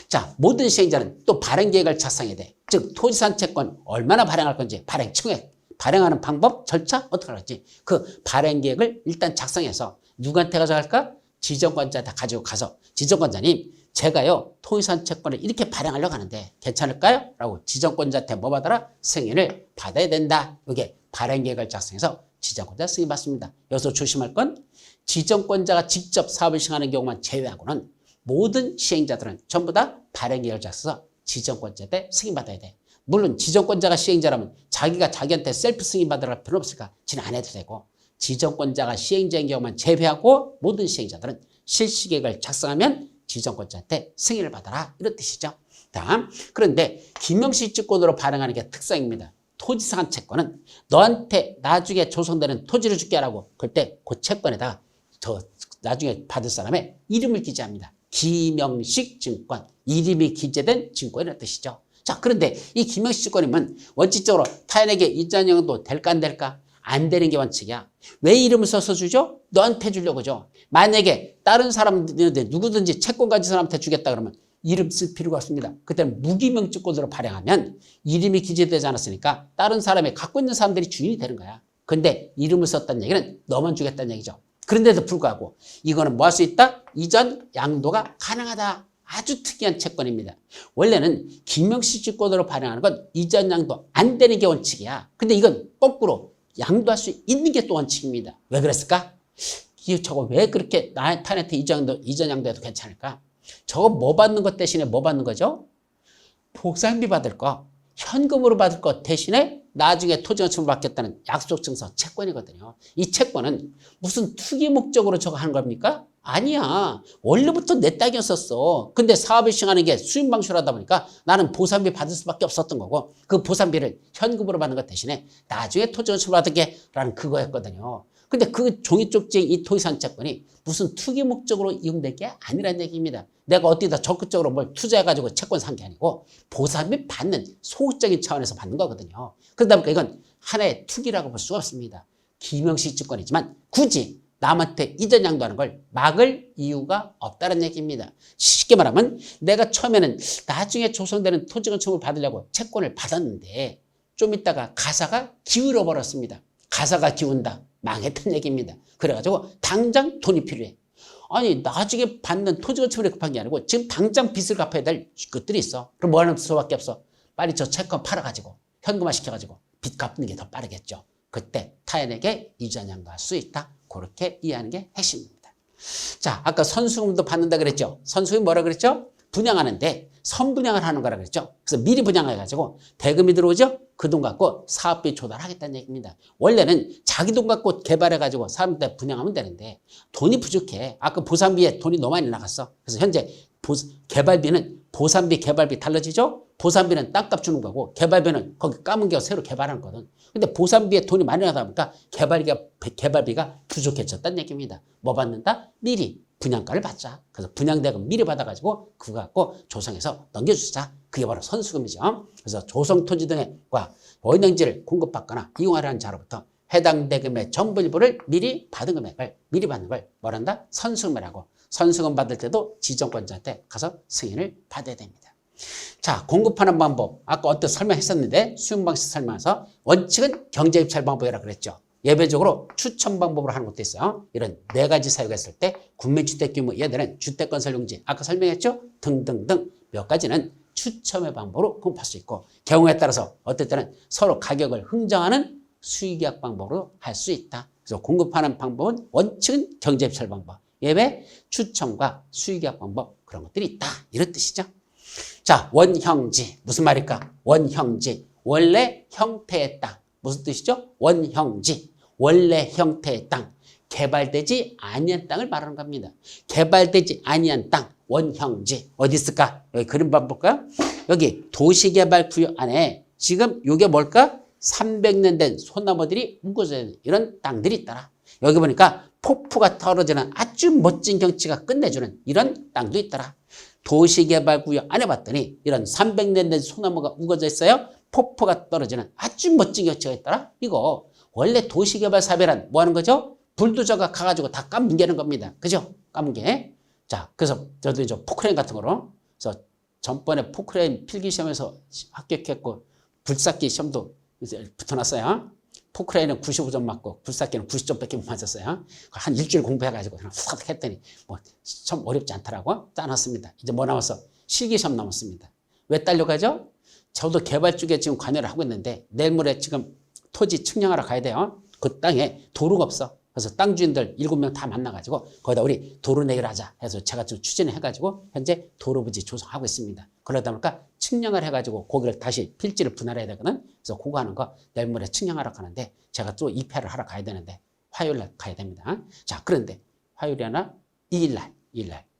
자, 모든 시행자는 또 발행계획을 작성해야 돼. 즉 토지산책권 얼마나 발행할 건지 발행청액, 발행하는 방법, 절차 어떻게 할지 그 발행계획을 일단 작성해서 누구한테 가져갈까? 지정권자한테 가지고 가서 지정권자님 제가요 토지산책권을 이렇게 발행하려고 하는데 괜찮을까요? 라고 지정권자한테 뭐 받아라? 승인을 받아야 된다. 이게 발행계획을 작성해서 지정권자 승인 받습니다. 여기서 조심할 건 지정권자가 직접 사업을 시행하는 경우만 제외하고는 모든 시행자들은 전부 다 발행계획을 작성해서 지정권자한테 승인 받아야 돼. 물론 지정권자가 시행자라면 자기가 자기한테 셀프 승인 받으라 필요 없으니까 지는 안 해도 되고 지정권자가 시행자인 경우만 제외하고 모든 시행자들은 실시계획을 작성하면 지정권자한테 승인을 받아라 이런 뜻이죠. 다음 그런데 김영시직권으로 발행하는 게 특성입니다. 토지산책권은 너한테 나중에 조성되는 토지를 줄게 라고 그때 그 채권에다가 저 나중에 받을 사람의 이름을 기재합니다. 김영식 증권, 이름이 기재된 증권이라는 뜻이죠. 자, 그런데 이 김영식 증권이면 원칙적으로 타인에게 이전형도 될까 안 될까? 안 되는 게 원칙이야. 왜 이름을 써서 주죠? 너한테 주려고 죠. 만약에 다른 사람들한테 누구든지 채권 가진 사람한테 주겠다 그러면 이름 쓸 필요가 없습니다. 그때는 무기명증권으로 발행하면 이름이 기재되지 않았으니까 다른 사람이 갖고 있는 사람들이 주인이 되는 거야. 근데 이름을 썼다는 얘기는 너만 주겠다는 얘기죠. 그런데도 불구하고 이거는 뭐 할 수 있다? 이전 양도가 가능하다. 아주 특이한 채권입니다. 원래는 김영시 직권으로 발행하는 건 이전 양도 안 되는 게 원칙이야. 근데 이건 거꾸로 양도할 수 있는 게 또 원칙입니다. 왜 그랬을까? 저거 왜 그렇게 나한테 이전 양도해도 괜찮을까? 저거 뭐 받는 것 대신에 뭐 받는 거죠? 보상비 받을 거, 현금으로 받을 것 대신에 나중에 토지건축물 받겠다는 약속증서 채권이거든요. 이 채권은 무슨 투기 목적으로 저거 하는 겁니까? 아니야. 원래부터 내 땅이었었어. 근데 사업을 시행하는 게 수익 방출하다 보니까 나는 보상비 받을 수밖에 없었던 거고 그 보상비를 현금으로 받는 것 대신에 나중에 토지건축물 받을게 라는 그거였거든요. 근데 그 종이쪽지의 이 토지산책권이 무슨 투기 목적으로 이용된 게 아니라는 얘기입니다. 내가 어디다 적극적으로 뭘 투자해가지고 채권 산 게 아니고 보상비 받는 소극적인 차원에서 받는 거거든요. 그러다 보니까 이건 하나의 투기라고 볼 수가 없습니다. 김영시 증권이지만 굳이 남한테 이전 양도하는 걸 막을 이유가 없다는 얘기입니다. 쉽게 말하면 내가 처음에는 나중에 조성되는 토지건축을 받으려고 채권을 받았는데 좀 있다가 가사가 기울어 버렸습니다. 가사가 기운다. 망했다는 얘기입니다. 그래가지고 당장 돈이 필요해. 아니 나중에 받는 토지건축물이 급한 게 아니고 지금 당장 빚을 갚아야 될 것들이 있어. 그럼 뭐 하는 수밖에 없어. 빨리 저 채권 팔아가지고 현금화 시켜가지고 빚 갚는 게 더 빠르겠죠. 그때 타인에게 이전 양도할 수 있다. 그렇게 이해하는 게 핵심입니다. 자, 아까 선수금도 받는다 그랬죠. 선수금이 뭐라 그랬죠? 분양하는데 선분양을 하는 거라 그랬죠. 그래서 미리 분양해가지고 대금이 들어오죠. 그 돈 갖고 사업비 조달하겠다는 얘기입니다. 원래는 자기 돈 갖고 개발해가지고 사람들 분양하면 되는데 돈이 부족해. 아까 보상비에 돈이 너무 많이 나갔어. 그래서 현재 개발비는 보상비, 개발비 달라지죠? 보상비는 땅값 주는 거고 개발비는 거기 까만 게 새로 개발하는 거거든. 근데 보상비에 돈이 많이 나다 보니까 개발비가 부족해졌다는 얘기입니다. 뭐 받는다? 미리 분양가를 받자. 그래서 분양대금 미리 받아가지고 그거 갖고 조성해서 넘겨주자. 그게 바로 선수금이죠. 그래서 조성토지 등과 원형지를 공급받거나 이용하려는 자로부터 해당 대금의 전부 일부를 미리 받은 금액을 미리 받는 걸 뭐란다? 선수금이라고. 선수금 받을 때도 지정권자한테 가서 승인을 받아야 됩니다. 자, 공급하는 방법. 아까 어떻게 설명했었는데 수용 방식 설명해서 원칙은 경제입찰 방법이라고 그랬죠. 예외적으로 추천 방법으로 하는 것도 있어요. 이런 4가지 사유가 있을 때 군민주택 규모 이하되는 주택건설용지 아까 설명했죠? 등등등 몇 가지는 추첨의 방법으로 공급할 수 있고 경우에 따라서 어떨 때는 서로 가격을 흥정하는 수의계약 방법으로 할 수 있다. 그래서 공급하는 방법은 원칙은 경제입찰 방법, 예외 추첨과 수의계약 방법 그런 것들이 있다. 이런 뜻이죠. 자, 원형지 무슨 말일까? 원형지 원래 형태의 땅 무슨 뜻이죠? 원형지 원래 형태의 땅 개발되지 아니한 땅을 말하는 겁니다. 개발되지 아니한 땅 원형지 어디 있을까? 여기 그림 한번 볼까요? 여기 도시개발구역 안에 지금 이게 뭘까? 300년 된 소나무들이 뭉쳐져 있는 이런 땅들이 있더라. 여기 보니까 폭포가 떨어지는 아주 멋진 경치가 끝내주는 이런 땅도 있더라. 도시개발구역 안에 봤더니 이런 300년 된 소나무가 우거져 있어요. 폭포가 떨어지는 아주 멋진 경치가 있더라. 이거 원래 도시개발 사업이란 뭐 하는 거죠? 불도저가 가가지고 다 까뭉개는 겁니다. 그죠? 까뭉개. 자, 그래서 저도 이제 포크레인 같은 거로. 그래서 전번에 포크레인 필기시험에서 합격했고 불쌓기 시험도 붙어놨어요. 포크레인은 95점 맞고 불쌓기는 90점밖에 못 맞았어요. 한 일주일 공부해가지고 그냥 후닥 했더니 뭐 좀 어렵지 않더라고. 짜놨습니다. 이제 뭐 남았어? 실기시험 남았습니다. 왜 딸려가죠? 저도 개발 쪽에 지금 관여를 하고 있는데 내일 모레 지금 토지 측량하러 가야 돼요. 그 땅에 도로가 없어. 그래서 땅 주인들 7명 다 만나가지고 거기다 우리 도로 내기를 하자 해서 제가 좀 추진을 해가지고 현재 도로부지 조성하고 있습니다. 그러다 보니까 측량을 해가지고 거기를 다시 필지를 분할해야 되거든. 그래서 그거 하는 거 내일 모레 측량하러 가는데 제가 또 입회를 하러 가야 되는데 화요일날 가야 됩니다. 자, 그런데 화요일이나 2일날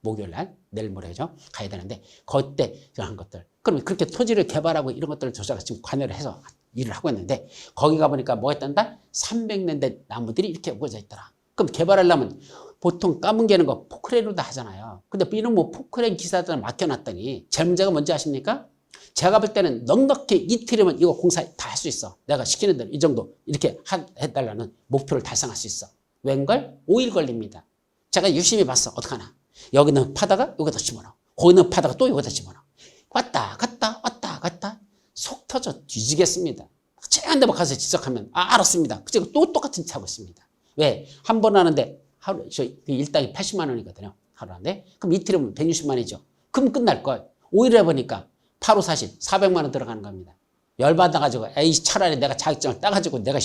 목요일날 내일 모레죠. 가야 되는데 그때 한 것들 그러면 그렇게 토지를 개발하고 이런 것들을 조사가 지금 관여를 해서 일을 하고 있는데 거기 가보니까 뭐가 있단다? 300년 된 나무들이 이렇게 우거져 있더라. 그럼 개발하려면 보통 까뭉개는 거 포크레인으로 다 하잖아요. 근데 이런 뭐 포크레인 기사들 맡겨놨더니 제 문제가 뭔지 아십니까? 제가 볼 때는 넉넉히 이틀이면 이거 공사 다 할 수 있어. 내가 시키는 대로 이 정도 이렇게 해달라는 목표를 달성할 수 있어. 웬걸? 5일 걸립니다. 제가 유심히 봤어. 어떡하나. 여기는 파다가 여기다 집어넣어. 거기는 파다가 또 여기다 집어넣어. 왔다 갔다 왔다 갔다 속 터져 뒤지겠습니다. 제한 데만 가서 지적하면 알았습니다. 그리고 또 똑같은 짓 하고 있습니다. 왜? 한 번 하는데 하루 저 일당이 80만 원이거든요. 하루 하는데 그럼 이틀이면 160만 원이죠. 그럼 끝날 걸. 5일 해보니까 8, 5, 40, 400만 원 들어가는 겁니다. 열받아가지고 에이 차라리 내가 자격증을 따가지고 내가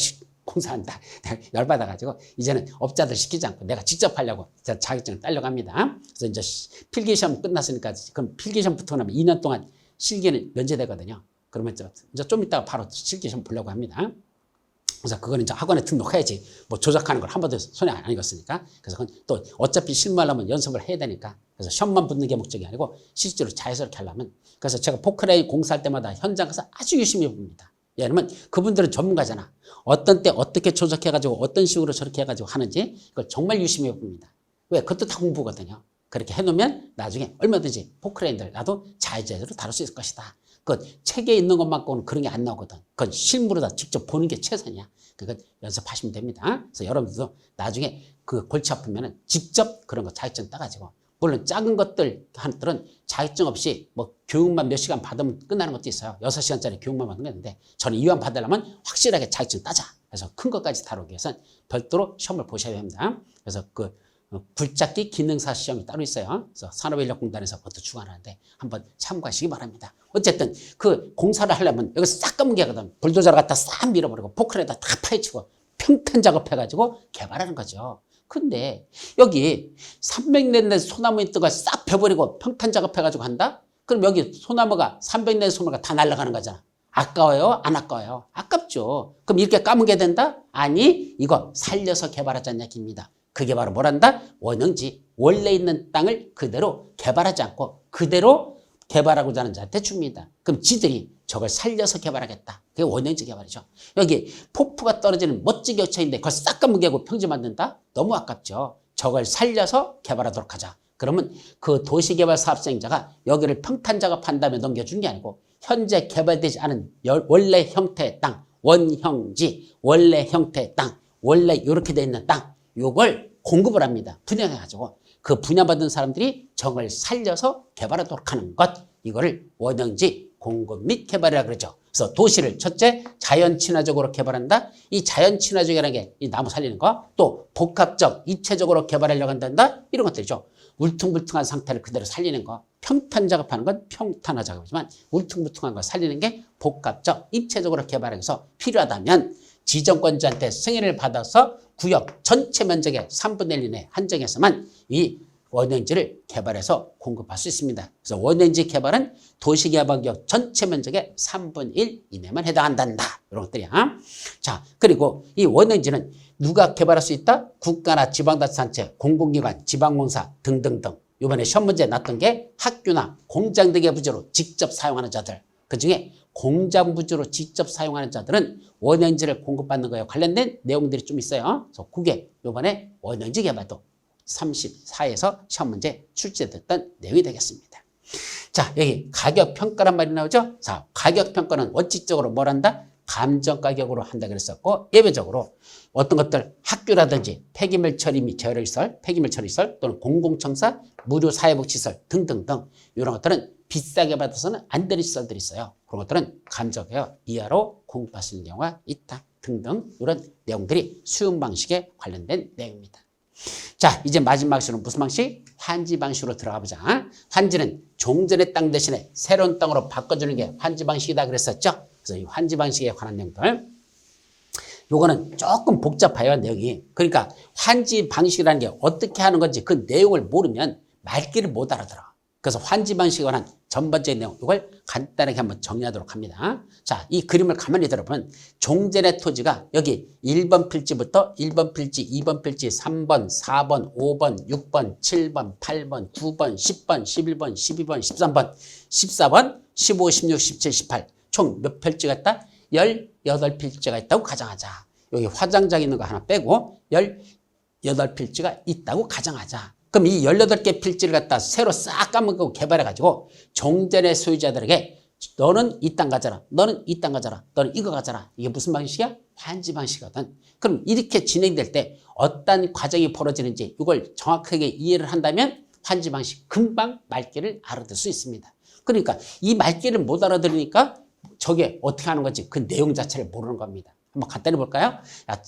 공사한다. 열받아가지고 이제는 업자들 시키지 않고 내가 직접 하려고 자격증을 따려고 합니다. 그래서 이제 필기시험 끝났으니까 그럼 필기시험 붙고 나면 2년 동안 실기는 면제되거든요. 그러면 이제 좀 이따가 바로 실기시험 보려고 합니다. 그래서 그거는 이제 학원에 등록해야지 뭐 조작하는 걸 한 번도 손에 안 익었으니까. 그래서 그건 또 어차피 실무하려면 연습을 해야 되니까. 그래서 시험만 붙는 게 목적이 아니고 실제로 자연스럽게 하려면. 그래서 제가 포크레인 공사할 때마다 현장 가서 아주 유심히 봅니다. 왜냐면 그분들은 전문가잖아. 어떤 때 어떻게 조작해가지고 어떤 식으로 저렇게 해가지고 하는지 그걸 정말 유심히 봅니다. 왜? 그것도 다 공부거든요. 그렇게 해놓으면 나중에 얼마든지 포크레인들 나도 자유자재로 다룰 수 있을 것이다. 그 책에 있는 것만큼은 그런 게 안 나오거든. 그건 실무로 다 직접 보는 게 최선이야. 그건 연습하시면 됩니다. 그래서 여러분들도 나중에 그 골치 아프면은 직접 그런 거 자격증 따가지고 물론 작은 것들은 자격증 없이 뭐 교육만 몇 시간 받으면 끝나는 것도 있어요. 6시간짜리 교육만 받는 게 있는데 저는 이왕 받으려면 확실하게 자격증 따자. 그래서 큰 것까지 다루기 위해서는 별도로 시험을 보셔야 됩니다. 그래서 그 굴착기 기능사 시험이 따로 있어요. 그래서 산업인력공단에서 그것도 주관하는데 한번 참고하시기 바랍니다. 어쨌든 그 공사를 하려면 여기 싹 까먹게 하거든. 불도저를 갖다 싹 밀어버리고 포크레인에다 다 파헤치고 평탄 작업해가지고 개발하는 거죠. 근데 여기 300년 된 소나무 있던 걸 싹 펴버리고 평탄 작업해가지고 한다? 그럼 여기 소나무가 300년 된 소나무가 다 날아가는 거잖아. 아까워요? 안 아까워요? 아깝죠. 그럼 이렇게 까먹게 된다? 아니, 이거 살려서 개발하자는 얘기입니다. 그게 바로 뭐란다? 원형지. 원래 있는 땅을 그대로 개발하지 않고 그대로 개발하고자 하는 자한테 줍니다. 그럼 지들이 저걸 살려서 개발하겠다. 그게 원형지 개발이죠. 여기 폭포가 떨어지는 멋진 격차인데 그걸 싹 까먹게 하고 평지 만든다? 너무 아깝죠. 저걸 살려서 개발하도록 하자. 그러면 그 도시개발사업시행자가 여기를 평탄작업한 다음에 넘겨주는 게 아니고 현재 개발되지 않은 원래 형태의 땅, 원형지, 원래 형태의 땅, 원래 이렇게 돼 있는 땅, 이걸 공급을 합니다. 분양해가지고 그 분양받은 사람들이 저걸 살려서 개발하도록 하는 것, 이거를 원형지 공급 및 개발이라 그러죠. 그래서 도시를 첫째 자연 친화적으로 개발한다. 이 자연 친화적이라는 게 이 나무 살리는 거, 또 복합적 입체적으로 개발하려고 한다. 이런 것들이죠. 울퉁불퉁한 상태를 그대로 살리는 거, 평탄 작업하는 건 평탄화 작업이지만 울퉁불퉁한 거 살리는 게 복합적 입체적으로 개발해서 필요하다면 지정권자한테 승인을 받아서 구역 전체 면적의 3분의 1 이내 한정해서만 이 원형지를 개발해서 공급할 수 있습니다. 그래서 원형지 개발은 도시개발구역 전체 면적의 3분의 1 이내만 해당한다. 이런 것들이야. 자, 그리고 이 원형지는 누가 개발할 수 있다? 국가나 지방자치단체, 공공기관, 지방공사 등등등. 이번에 시험 문제 났던 게 학교나 공장 등의 부지로 직접 사용하는 자들. 그중에 공장 부지로 직접 사용하는 자들은 원형지를 공급받는 거에 관련된 내용들이 좀 있어요. 그래서 그게 이번에 원형지 개발도 34에서 시험 문제 출제됐던 내용이 되겠습니다. 자, 여기 가격평가란 말이 나오죠. 자, 가격평가는 원칙적으로 뭘 한다? 감정가격으로 한다 그랬었고, 예외적으로 어떤 것들 학교라든지 폐기물 처리 및 재활용시설, 폐기물 처리시설 또는 공공청사, 무료사회복지시설 등등등 이런 것들은 비싸게 받아서는 안 되는 시설들이 있어요. 그런 것들은 감정가격 이하로 공급할 수 있는 경우가 있다 등등 이런 내용들이 수용 방식에 관련된 내용입니다. 자, 이제 마지막 식으로 무슨 방식? 환지 방식으로 들어가 보자. 환지는 종전의 땅 대신에 새로운 땅으로 바꿔주는 게 환지 방식이다 그랬었죠. 그래서 이 환지 방식에 관한 내용들. 요거는 조금 복잡해요, 내용이. 그러니까 환지 방식이라는 게 어떻게 하는 건지 그 내용을 모르면 말귀를 못 알아들어. 그래서 환지 방식에 관한 전반적인 내용, 이걸 간단하게 한번 정리하도록 합니다. 자, 이 그림을 가만히 들어보면 종전의 토지가 여기 1번 필지부터 1번 필지, 2번 필지, 3번, 4번, 5번, 6번, 7번, 8번, 9번, 10번, 11번, 12번, 13번, 14번, 15, 16, 17, 18. 총 몇 필지가 있다? 18필지가 있다고 가정하자. 여기 화장장 있는 거 하나 빼고 18필지가 있다고 가정하자. 그럼 이 18개 필지를 갖다 새로 싹 까먹고 개발해가지고 종전의 소유자들에게 너는 이 땅 가져라, 너는 이 땅 가져라, 너는 이거 가져라. 이게 무슨 방식이야? 환지 방식이거든. 그럼 이렇게 진행될 때 어떤 과정이 벌어지는지 이걸 정확하게 이해를 한다면 환지 방식 금방 말귀를 알아들 수 있습니다. 그러니까 이 말귀를 못 알아들으니까 저게 어떻게 하는 건지 그 내용 자체를 모르는 겁니다. 한번 간단히 볼까요?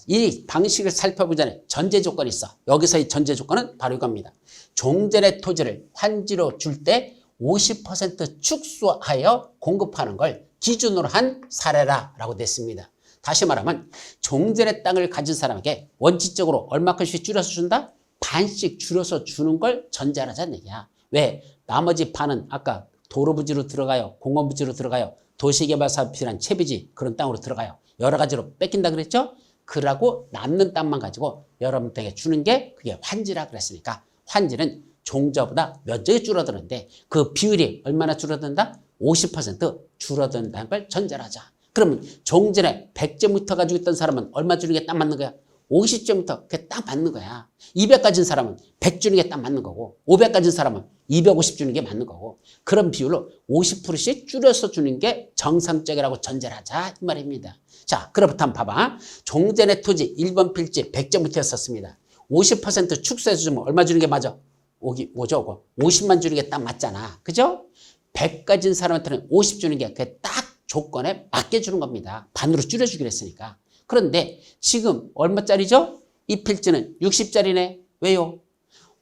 이 방식을 살펴보기 전에 전제 조건이 있어. 여기서 이 전제 조건은 바로 이겁니다. 종전의 토지를 환지로 줄 때 50% 축소하여 공급하는 걸 기준으로 한 사례라고 됐습니다. 다시 말하면 종전의 땅을 가진 사람에게 원칙적으로 얼마큼씩 줄여서 준다? 반씩 줄여서 주는 걸 전제하자는 얘기야. 왜? 나머지 반은 아까 도로 부지로 들어가요. 공원 부지로 들어가요. 도시개발사업 필요한 채비지 그런 땅으로 들어가요. 여러 가지로 뺏긴다 그랬죠? 그러고 남는 땅만 가지고 여러분들에게 주는 게 그게 환지라 그랬으니까 환지는 종자보다 면적이 줄어드는데 그 비율이 얼마나 줄어든다? 50% 줄어든다는 걸 전제를 하자. 그러면 종전에 100제부터 가지고 있던 사람은 얼마 주는 게 딱 맞는 거야? 50제부터 그게 딱 맞는 거야. 200 가진 사람은 100 주는 게 딱 맞는 거고 500 가진 사람은 250 주는 게 맞는 거고 그런 비율로 50%씩 줄여서 주는 게 정상적이라고 전제를 하자 이 말입니다. 자, 그렇다면 봐봐. 종전의 토지 1번 필지 100제부터였었습니다. 50% 축소해서 주면 얼마 주는 게 맞아? 5죠. 50만 주는 게 딱 맞잖아. 그죠? 100 가진 사람한테는 50 주는 게 딱 조건에 맞게 주는 겁니다. 반으로 줄여주기로 했으니까. 그런데 지금 얼마짜리죠? 이 필지는 60짜리네. 왜요?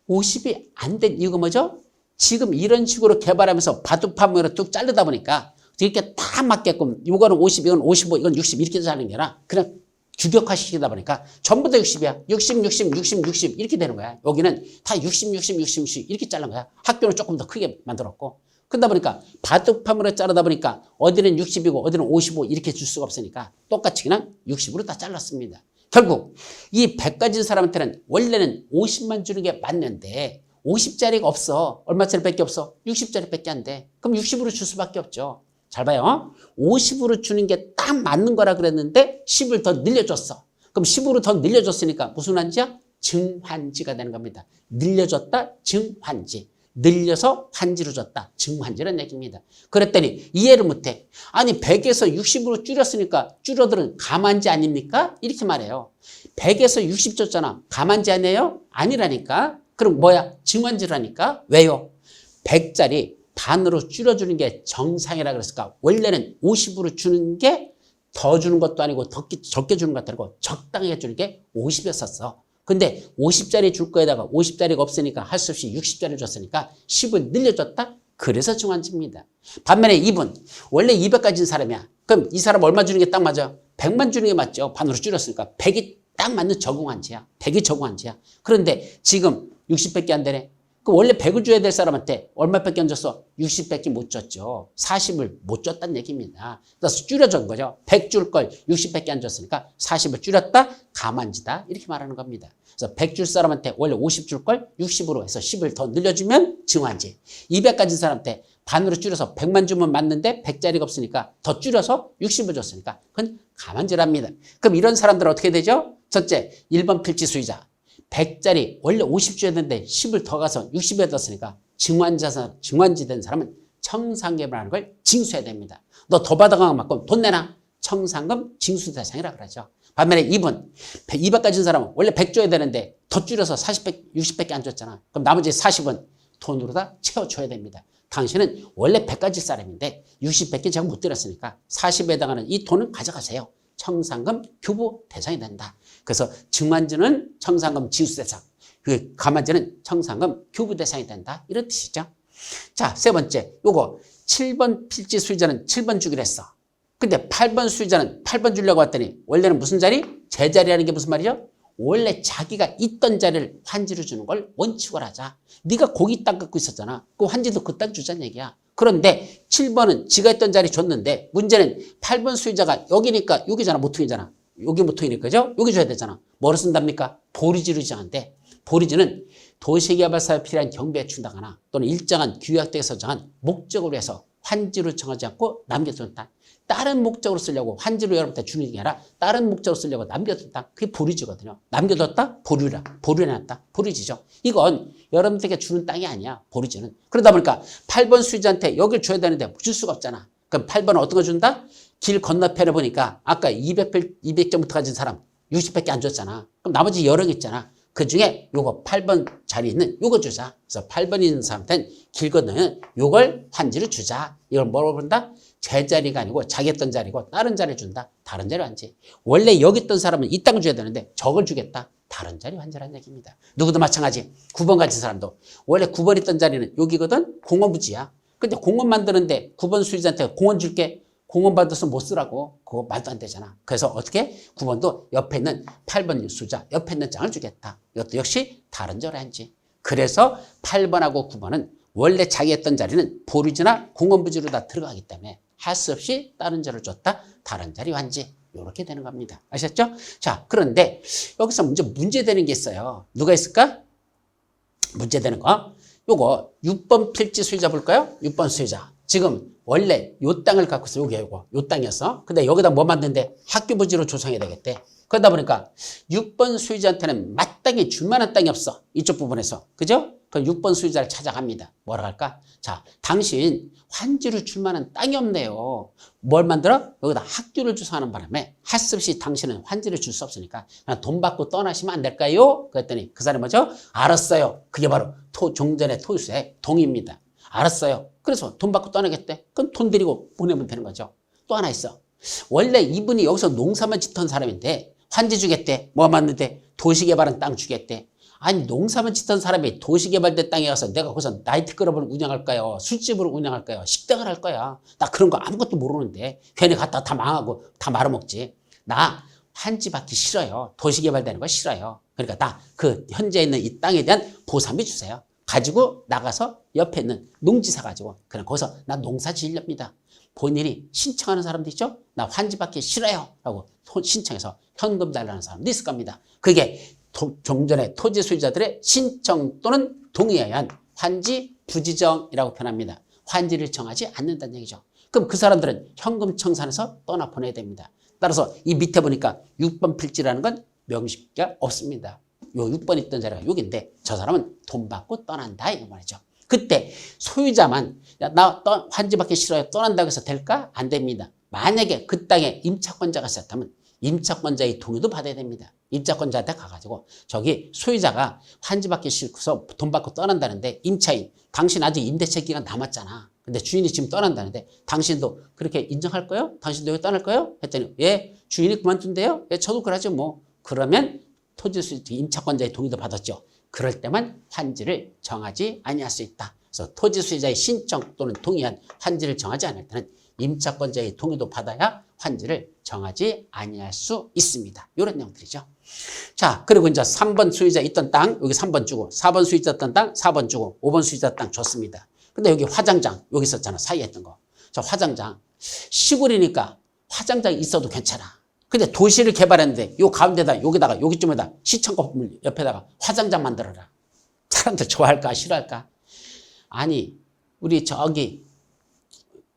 50이 안 된 이유가 뭐죠? 지금 이런 식으로 개발하면서 바둑판으로 뚝 자르다 보니까 이렇게 딱 맞게끔 이거는 50, 이건 55, 이건 60 이렇게 자르는 게 아니라 그냥 규격화시키다 보니까 전부 다 60이야. 60, 60, 60, 60 이렇게 되는 거야. 여기는 다 60, 60, 60, 60 이렇게 자른 거야. 학교는 조금 더 크게 만들었고. 그러다 보니까 바둑판으로 자르다 보니까 어디는 60이고 어디는 55 이렇게 줄 수가 없으니까 똑같이 그냥 60으로 다 잘랐습니다. 결국 이 100 가진 사람한테는 원래는 50만 주는 게 맞는데 50짜리가 없어. 얼마짜리 밖에 없어? 60짜리 밖에 안 돼. 그럼 60으로 줄 수밖에 없죠. 잘 봐요. 50으로 주는 게 딱 맞는 거라 그랬는데 10을 더 늘려줬어. 그럼 10으로 더 늘려줬으니까 무슨 환지야? 증환지가 되는 겁니다. 늘려줬다, 증환지. 늘려서 환지로 줬다, 증환지라는 얘기입니다. 그랬더니 이해를 못해. 아니 100에서 60으로 줄였으니까 줄어드는 감환지 아닙니까? 이렇게 말해요. 100에서 60 줬잖아. 감환지 아니에요? 아니라니까. 그럼 뭐야? 증환지라니까. 왜요? 100짜리 반으로 줄여주는 게 정상이라 그랬을까? 원래는 50으로 주는 게 더 주는 것도 아니고 적게 주는 것도 아니고 적당하게 주는 게 50이었었어. 근데 50짜리 줄 거에다가 50짜리가 없으니까 할 수 없이 60짜리 줬으니까 10을 늘려줬다? 그래서 증환지입니다. 반면에 2번, 원래 200 가진 사람이야. 그럼 이 사람 얼마 주는 게 딱 맞아? 100만 주는 게 맞죠. 반으로 줄였으니까 100이 딱 맞는 적응환지야. 100이 적응환지야. 그런데 지금 60밖에 안 되네. 그럼 원래 100을 줘야 될 사람한테 얼마밖에 안 줬어? 60밖에 못 줬죠. 40을 못 줬다는 얘기입니다. 그래서 줄여준 거죠. 100 줄 걸 60밖에 안 줬으니까 40을 줄였다? 감환지다. 이렇게 말하는 겁니다. 그래서 100 줄 사람한테 원래 50 줄 걸 60으로 해서 10을 더 늘려주면 증환지. 200 가진 사람한테 반으로 줄여서 100만 주면 맞는데 100짜리가 없으니까 더 줄여서 60을 줬으니까 그건 감환지랍니다. 그럼 이런 사람들은 어떻게 되죠? 첫째, 1번 필지 수의자. 100짜리 원래 50 줘야 되는데 10을 더 가서 60에 뒀으니까 증환지 된 사람은 청산계라는 걸 징수해야 됩니다. 너 더 받아가면 맞고 돈 내놔. 청산금 징수 대상이라 그러죠. 반면에 2번, 200 가진 사람은 원래 100 줘야 되는데 더 줄여서 60밖에 안 줬잖아. 그럼 나머지 40은 돈으로 다 채워줘야 됩니다. 당신은 원래 100 가질 사람인데 60밖에 제가 못 드렸으니까 40에 해당하는 이 돈은 가져가세요. 청산금 교부 대상이 된다. 그래서 증환지는 청산금 지수 대상, 그 감환지는 청산금 교부 대상이 된다. 이런 뜻이죠. 자, 세 번째, 요거 7번 필지 수의자는 7번 주기로 했어. 근데 8번 수의자는 8번 주려고 했더니 원래는 무슨 자리? 제자리라는 게 무슨 말이죠? 원래 자기가 있던 자리를 환지로 주는 걸 원칙으로 하자. 네가 고기 땅 갖고 있었잖아. 그 환지도 그 땅 주자는 얘기야. 그런데 7번은 지가 있던 자리 줬는데 문제는 8번 수의자가 여기니까 여기잖아. 모퉁이잖아. 여기 모퉁이니까 그죠? 여기 줘야 되잖아. 뭐를 쓴답니까? 보리지로 지정한대. 보리지는 도시개발사에 필요한 경비에 준다거나 또는 일정한 규약대에서 정한 목적으로 해서 환지로 정하지 않고 남겨둔 땅. 다른 목적으로 쓰려고 환지로 여러분한테 주는 게 아니라 다른 목적으로 쓰려고 남겨둔 땅. 그게 보리지거든요. 남겨뒀다? 보류라. 보류해놨다? 보리지죠. 이건 여러분들에게 주는 땅이 아니야. 보리지는. 그러다 보니까 8번 수의자한테 여기를 줘야 되는데 줄 수가 없잖아. 그럼 8번은 어떤 거 준다? 길 건너편에 보니까 아까 200점부터 가진 사람 60밖에 안 줬잖아. 그럼 나머지 여러 개 있잖아. 그 중에 요거 8번 자리에 있는 요거 주자. 그래서 8번에 있는 사람한테는 길 건너면 요걸 환지를 주자. 이걸 뭐라고 부른다? 제자리가 아니고 자기 했던 자리고 다른 자리를 준다. 다른 자리 환지. 원래 여기 있던 사람은 이 땅을 줘야 되는데 저걸 주겠다. 다른 자리 환지라는 얘기입니다. 누구도 마찬가지. 9번 가진 사람도 원래 9번 있던 자리는 여기거든. 공원부지야. 근데 공원 만드는데 9번 수의자한테 공원 줄게. 공원 받아서 못 쓰라고. 그거 말도 안 되잖아. 그래서 어떻게? 9번도 옆에 있는 8번 수자 옆에 있는 장을 주겠다. 이것도 역시 다른 자리 환지. 그래서 8번하고 9번은 원래 자기 했던 자리는 보류지나 공원부지로 다 들어가기 때문에 할 수 없이 다른 자를 줬다. 다른 자리 환지. 이렇게 되는 겁니다. 아셨죠? 자, 그런데 여기서 문제되는 게 있어요. 누가 있을까? 문제되는 거. 요거 6번 필지 수의자 볼까요? 6번 수의자. 지금 원래 요 땅을 갖고 있어. 요 땅이었어. 근데 여기다 뭐 만드는데 학교 부지로 조성해야 되겠대. 그러다 보니까 6번 수의자한테는 마땅히 줄 만한 땅이 없어. 이쪽 부분에서. 그죠? 그럼 6번 수의자를 찾아갑니다. 뭐라 할까? 자, 당신 환지를 줄 만한 땅이 없네요. 뭘 만들어? 여기다 학교를 주소하는 바람에 할 수 없이 당신은 환지를 줄 수 없으니까 그냥 돈 받고 떠나시면 안 될까요? 그랬더니 그 사람이 뭐죠? 알았어요. 그게 바로 종전의 토유수의 동의입니다. 알았어요. 그래서 돈 받고 떠나겠대. 그럼 돈 드리고 보내면 되는 거죠. 또 하나 있어. 원래 이분이 여기서 농사만 짓던 사람인데 환지 주겠대. 뭐 맞는데 도시개발은 땅 주겠대. 아니 농사만 짓던 사람이 도시개발된 땅에 가서 내가 거기서 나이트클럽을 운영할까요? 술집을 운영할까요? 식당을 할 거야. 나 그런 거 아무것도 모르는데 괜히 갔다 다 망하고 다 말아먹지. 나 환지 받기 싫어요. 도시개발되는 거 싫어요. 그러니까 나 그 현재 있는 이 땅에 대한 보상비 주세요. 가지고 나가서 옆에 있는 농지사 가지고 그냥 거기서 나 농사 지으렵니다. 본인이 신청하는 사람도 있죠. 나 환지 받기 싫어요 라고 신청해서 현금 달라는 사람도 있을 겁니다. 그게 종전의 토지 소유자들의 신청 또는 동의에 의한 환지 부지정이라고 표현합니다. 환지를 정하지 않는다는 얘기죠. 그럼 그 사람들은 현금 청산해서 떠나 보내야 됩니다. 따라서 이 밑에 보니까 6번 필지라는 건 명시가 없습니다. 요 6번 있던 자리가 여기인데 저 사람은 돈 받고 떠난다 이거 말이죠. 그때 소유자만 나 환지 받기 싫어요 떠난다고 해서 될까? 안 됩니다. 만약에 그 땅에 임차권자가 있었다면 임차권자의 동의도 받아야 됩니다. 임차권자한테 가가지고 저기 소유자가 환지 받기 싫고서 돈 받고 떠난다는데 임차인 당신 아직 임대차 기간 남았잖아. 근데 주인이 지금 떠난다는데 당신도 그렇게 인정할 거예요? 당신도 왜 떠날 거예요? 했더니 예 주인이 그만둔대요? 예 저도 그러죠 뭐. 그러면 토지 수익 임차권자의 동의도 받았죠. 그럴 때만 환지를 정하지 아니할 수 있다. 그래서 토지 수요자의 신청 또는 동의한 환지를 정하지 않을 때는 임차권자의 동의도 받아야 환지를 정하지 아니할 수 있습니다. 이런 내용들이죠. 자, 그리고 이제 3번 수요자 있던 땅 여기 3번 주고 4번 수요자 있던 땅 4번 주고 5번 수요자 땅 줬습니다. 근데 여기 화장장 여기 있었잖아. 사이에 했던 거. 저 화장장 시골이니까 화장장이 있어도 괜찮아. 근데 도시를 개발했는데 요 가운데다 여기다가 여기쯤에다 시청 건물 옆에다가 화장장 만들어라. 사람들 좋아할까 싫어할까? 아니 우리 저기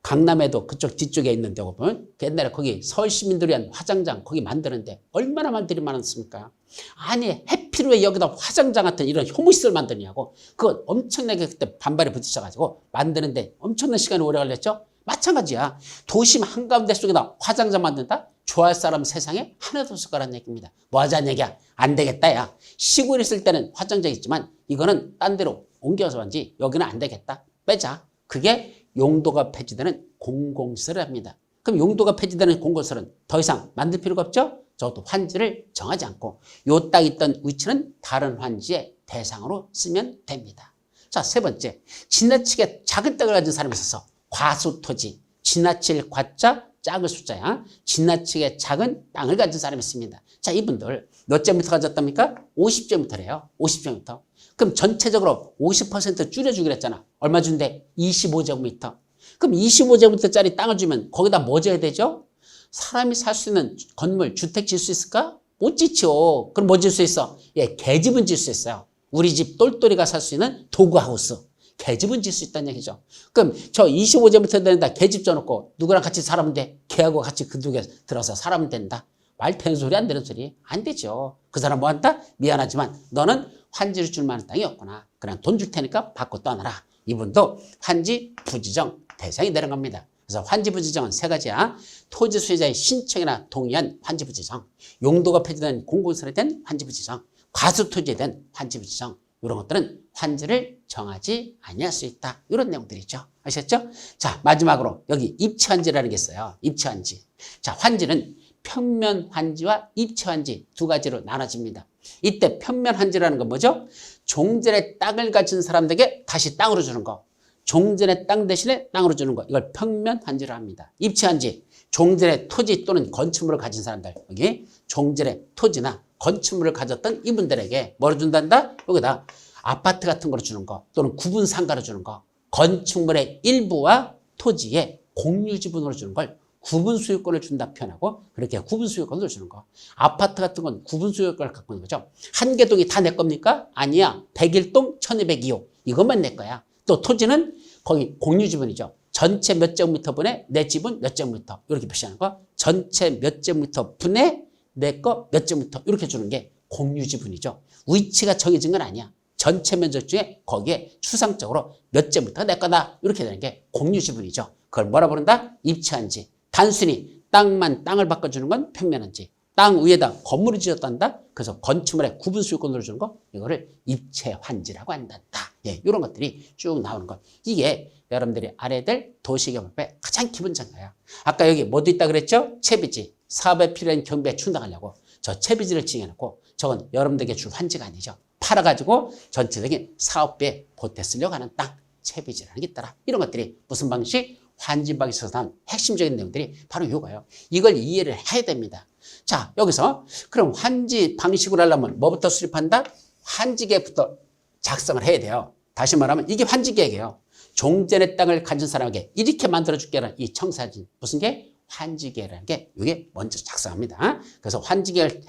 강남에도 그쪽 뒤쪽에 있는 데 보면 옛날에 거기 서울 시민들이 한 화장장 거기 만드는데 얼마나 만들이 많았습니까? 아니 해피를 왜 여기다 화장장 같은 이런 효무시설 만드냐고. 그건 엄청나게 그때 반발이 부딪혀가지고 만드는데 엄청난 시간이 오래 걸렸죠. 마찬가지야. 도심 한가운데 속에다 화장장 만든다? 좋아할 사람 세상에 하나도 없을 거란 얘기입니다. 뭐 하자는 얘기야? 안 되겠다 야. 시골에 있을 때는 화장장 있지만 이거는 딴 데로 옮겨서 한지 여기는 안 되겠다. 빼자. 그게 용도가 폐지되는 공공시설을 합니다. 그럼 용도가 폐지되는 공공시설은 더 이상 만들 필요가 없죠? 저것도 환지를 정하지 않고 요 땅 있던 위치는 다른 환지의 대상으로 쓰면 됩니다. 자, 세 번째. 지나치게 작은 땅을 가진 사람이 있어서 과수토지. 지나칠 과자 작은 숫자야. 지나치게 작은 땅을 가진 사람이 있습니다. 자, 이분들 몇 제곱미터 가졌답니까? 50제곱미터래요. 50제곱미터. 그럼 전체적으로 50% 줄여주기로 했잖아. 얼마 준대? 25제곱미터. 그럼 25제곱미터짜리 땅을 주면 거기다 뭐 져야 되죠? 사람이 살 수 있는 건물, 주택 질 수 있을까? 못 짓죠. 그럼 뭐 질 수 있어? 예, 계집은 질 수 있어요. 우리 집 똘똘이가 살 수 있는 도구하우스. 계집은 질 수 있다는 얘기죠. 그럼 저 25제곱미터 되는다 계집 져놓고 누구랑 같이 살면 돼? 걔하고 같이 그 두 개 들어서 살면 된다? 말 되는 소리 안 되는 소리? 안 되죠. 그 사람 뭐 한다? 미안하지만 너는 환지를 줄 만한 땅이 없구나. 그냥 돈 줄 테니까 받고 떠나라. 이분도 환지 부지정 대상이 되는 겁니다. 그래서 환지 부지정은 세 가지야. 토지 수요자의 신청이나 동의한 환지 부지정, 용도가 폐지된 공공시설에 된 환지 부지정, 과수토지에 된 환지 부지정, 이런 것들은 환지를 정하지 아니할 수 있다. 이런 내용들이죠. 아셨죠? 자, 마지막으로 여기 입체환지라는 게 있어요. 입체환지. 자, 환지는 평면 환지와 입체 환지 두 가지로 나눠집니다. 이때 평면 환지라는 건 뭐죠? 종전의 땅을 가진 사람들에게 다시 땅으로 주는 거. 종전의 땅 대신에 땅으로 주는 거. 이걸 평면 환지로 합니다. 입체 환지. 종전의 토지 또는 건축물을 가진 사람들. 여기 종전의 토지나 건축물을 가졌던 이분들에게 뭐를 준단다? 여기다 아파트 같은 거로 주는 거 또는 구분 상가로 주는 거. 건축물의 일부와 토지의 공유 지분으로 주는 걸 구분 수요권을 준다 표현하고 그렇게 구분 수요권을 주는 거. 아파트 같은 건 구분 수요권을 갖고 있는 거죠. 한 개 동이 다 내 겁니까? 아니야. 101동 1202호 이것만 내 거야. 또 토지는 거기 공유 지분이죠. 전체 몇 제곱미터 분의 내 지분 몇 제곱미터 이렇게 표시하는 거. 전체 몇 제곱미터 분의 내 거 몇 제곱미터 이렇게 주는 게 공유 지분이죠. 위치가 정해진 건 아니야. 전체 면적 중에 거기에 추상적으로 몇 제곱미터 내 거다 이렇게 되는 게 공유 지분이죠. 그걸 뭐라 부른다? 입체환지. 단순히 땅을 바꿔주는 건 평면환지. 땅 위에다 건물을 지었단다. 그래서 건축물의 구분 수요권으로 주는 거 이거를 입체환지라고 한단다. 예, 이런 것들이 쭉 나오는 것. 이게 여러분들이 알아야 될 도시개발법의 가장 기본 정가야. 아까 여기 뭐도 있다 그랬죠? 채비지. 사업에 필요한 경비에 충당하려고 저 채비지를 지어놓고 저건 여러분들에게 줄 환지가 아니죠. 팔아가지고 전체적인 사업비에 보태 쓰려고 하는 땅. 채비지라는 게 있더라. 이런 것들이 무슨 방식? 환지법에 있어서 나온 핵심적인 내용들이 바로 이거예요. 이걸 이해를 해야 됩니다. 자, 여기서 그럼 환지 방식으로 하려면 뭐부터 수립한다? 환지계획부터 작성을 해야 돼요. 다시 말하면 이게 환지계획이에요. 종전의 땅을 가진 사람에게 이렇게 만들어줄게라는 이 청사진. 무슨 게? 환지계획이라는 게 이게 먼저 작성합니다. 그래서 환지계획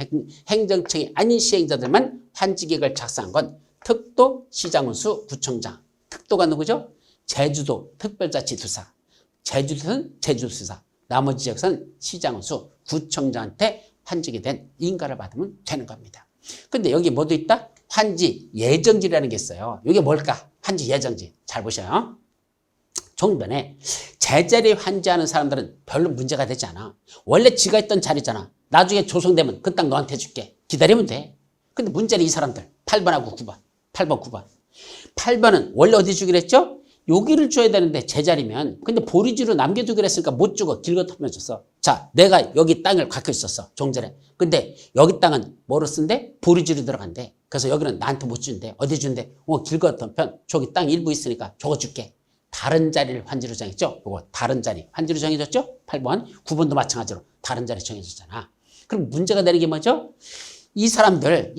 행정청이 아닌 시행자들만 환지계획을 작성한 건 특도, 시장군수, 구청장. 특도가 누구죠? 제주도 특별자치도사. 제주도는 제주도사, 나머지 지역에서는 시장군수, 구청장한테 환지게 된 인가를 받으면 되는 겁니다. 근데 여기 뭐도 있다? 환지 예정지라는 게 있어요. 이게 뭘까? 환지 예정지. 잘 보셔요. 조금 전에 제자리 환지하는 사람들은 별로 문제가 되지 않아. 원래 지가 있던 자리잖아. 나중에 조성되면 그 땅 너한테 줄게. 기다리면 돼. 근데 문제는 이 사람들 8번하고 9번. 8번, 9번. 8번은 원래 어디 주기로 했죠? 여기를 줘야 되는데 제자리면. 근데 보리지로 남겨두기로 했으니까 못 주고 길 건너면 줬어. 자, 내가 여기 땅을 갖고 있었어. 종전에. 근데 여기 땅은 뭐로 쓴대? 보리지로 들어간대. 그래서 여기는 나한테 못 준대. 어디 준대? 길 건너편 저기 땅 일부 있으니까 저거 줄게. 다른 자리를 환지로 정했죠? 요거 다른 자리 환지로 정해졌죠? 8번, 9번도 마찬가지로 다른 자리 정해졌잖아. 그럼 문제가 되는 게 뭐죠? 이 사람들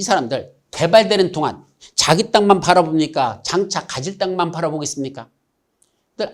개발되는 동안 자기 땅만 바라봅니까? 장차 가질 땅만 바라보겠습니까?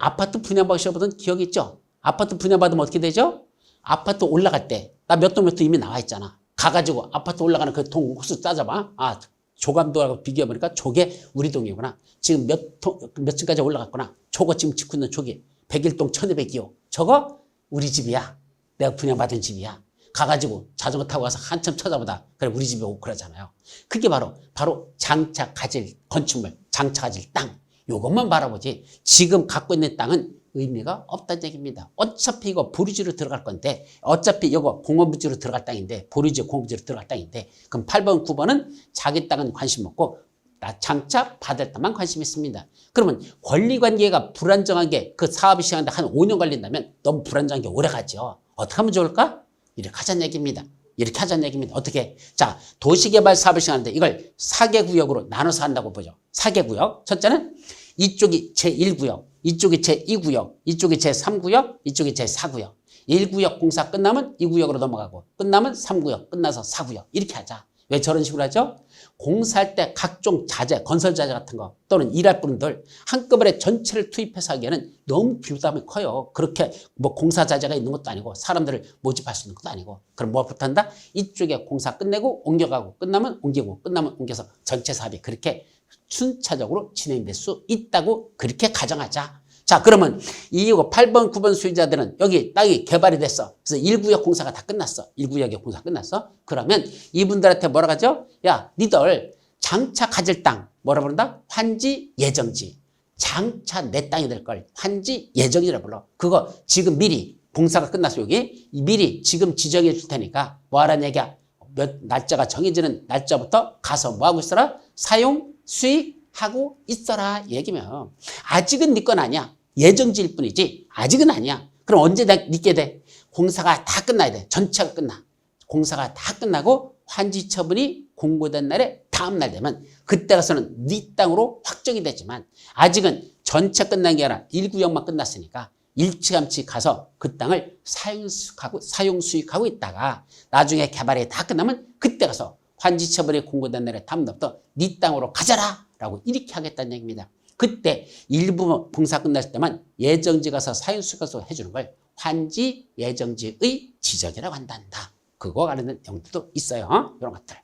아파트 분양받으셔보던 기억이 있죠? 아파트 분양받으면 어떻게 되죠? 아파트 올라갈 때 나 몇 동 몇 동 이미 나와 있잖아. 가가지고 아파트 올라가는 그 동 홀수 따져봐. 아, 조감도하고 비교해보니까 저게 우리 동이구나. 지금 몇 층까지 올라갔구나. 저거 지금 짓고 있는 저기 101동 1200이요. 저거 우리 집이야. 내가 분양받은 집이야. 가가지고 자전거 타고 가서 한참 찾아보다 그래 우리 집에 오고 그러잖아요. 그게 바로 장차 가질 건축물, 장차 가질 땅. 요것만 바라보지 지금 갖고 있는 땅은 의미가 없다는 얘기입니다. 어차피 이거 보리지로 들어갈 건데 어차피 이거 공원부지로 들어갈 땅인데 보리지 공원부지로 들어갈 땅인데 그럼 8번, 9번은 자기 땅은 관심 없고 나 장차 받을 땅만 관심 있습니다. 그러면 권리관계가 불안정한 게 그 사업이 시작하는데 한 5년 걸린다면 너무 불안정한 게 오래 가죠. 어떻게 하면 좋을까? 이렇게 하자는 얘기입니다. 이렇게 하자는 얘기입니다. 어떻게? 자, 도시개발 사업을 시작하는데 이걸 4개 구역으로 나눠서 한다고 보죠. 4개 구역. 첫째는 이쪽이 제1구역, 이쪽이 제2구역, 이쪽이 제3구역, 이쪽이 제4구역. 1구역 공사 끝나면 2구역으로 넘어가고 끝나면 3구역, 끝나서 4구역. 이렇게 하자. 왜 저런 식으로 하죠? 공사할 때 각종 자재, 건설 자재 같은 거 또는 일할 분들 한꺼번에 전체를 투입해서 하기에는 너무 부담이 커요. 그렇게 뭐 공사 자재가 있는 것도 아니고 사람들을 모집할 수 있는 것도 아니고 그럼 뭐부터 한다? 이쪽에 공사 끝내고 옮겨가고 끝나면 옮기고 끝나면 옮겨서 전체 사업이 그렇게 순차적으로 진행될 수 있다고 그렇게 가정하자. 자, 그러면 이거 8번, 9번 수요자들은 여기 땅이 개발이 됐어. 그래서 1구역 공사가 다 끝났어. 1구역의 공사 끝났어. 그러면 이분들한테 뭐라 하죠? 야, 니들 장차 가질 땅 뭐라 부른다? 환지 예정지. 장차 내 땅이 될 걸 환지 예정이라 불러. 그거 지금 미리 공사가 끝났어. 여기 미리 지금 지정해 줄 테니까 뭐 하라는 얘기야? 몇 날짜가 정해지는 날짜부터 가서 뭐 하고 있어라? 사용, 수익하고 있어라 얘기면 아직은 네 건 아니야. 예정지일 뿐이지 아직은 아니야. 그럼 언제 믿게 돼? 공사가 다 끝나야 돼. 전체가 끝나. 공사가 다 끝나고 환지 처분이 공고된 날에 다음 날 되면 그때 가서는 네 땅으로 확정이 되지만 아직은 전체 끝난 게 아니라 1구역만 끝났으니까 일찌감치 가서 그 땅을 사용 수익하고 있다가 나중에 개발이 다 끝나면 그때 가서 환지 처분이 공고된 날에 다음 날부터 네 땅으로 가져라 라고 이렇게 하겠다는 얘기입니다. 그때 일부 공사 끝났을 때만 예정지 가서 사용 수익해서 해주는 걸 환지 예정지의 지정이라고 한단다. 그거 관련된 내용들도 있어요. 이런 것들.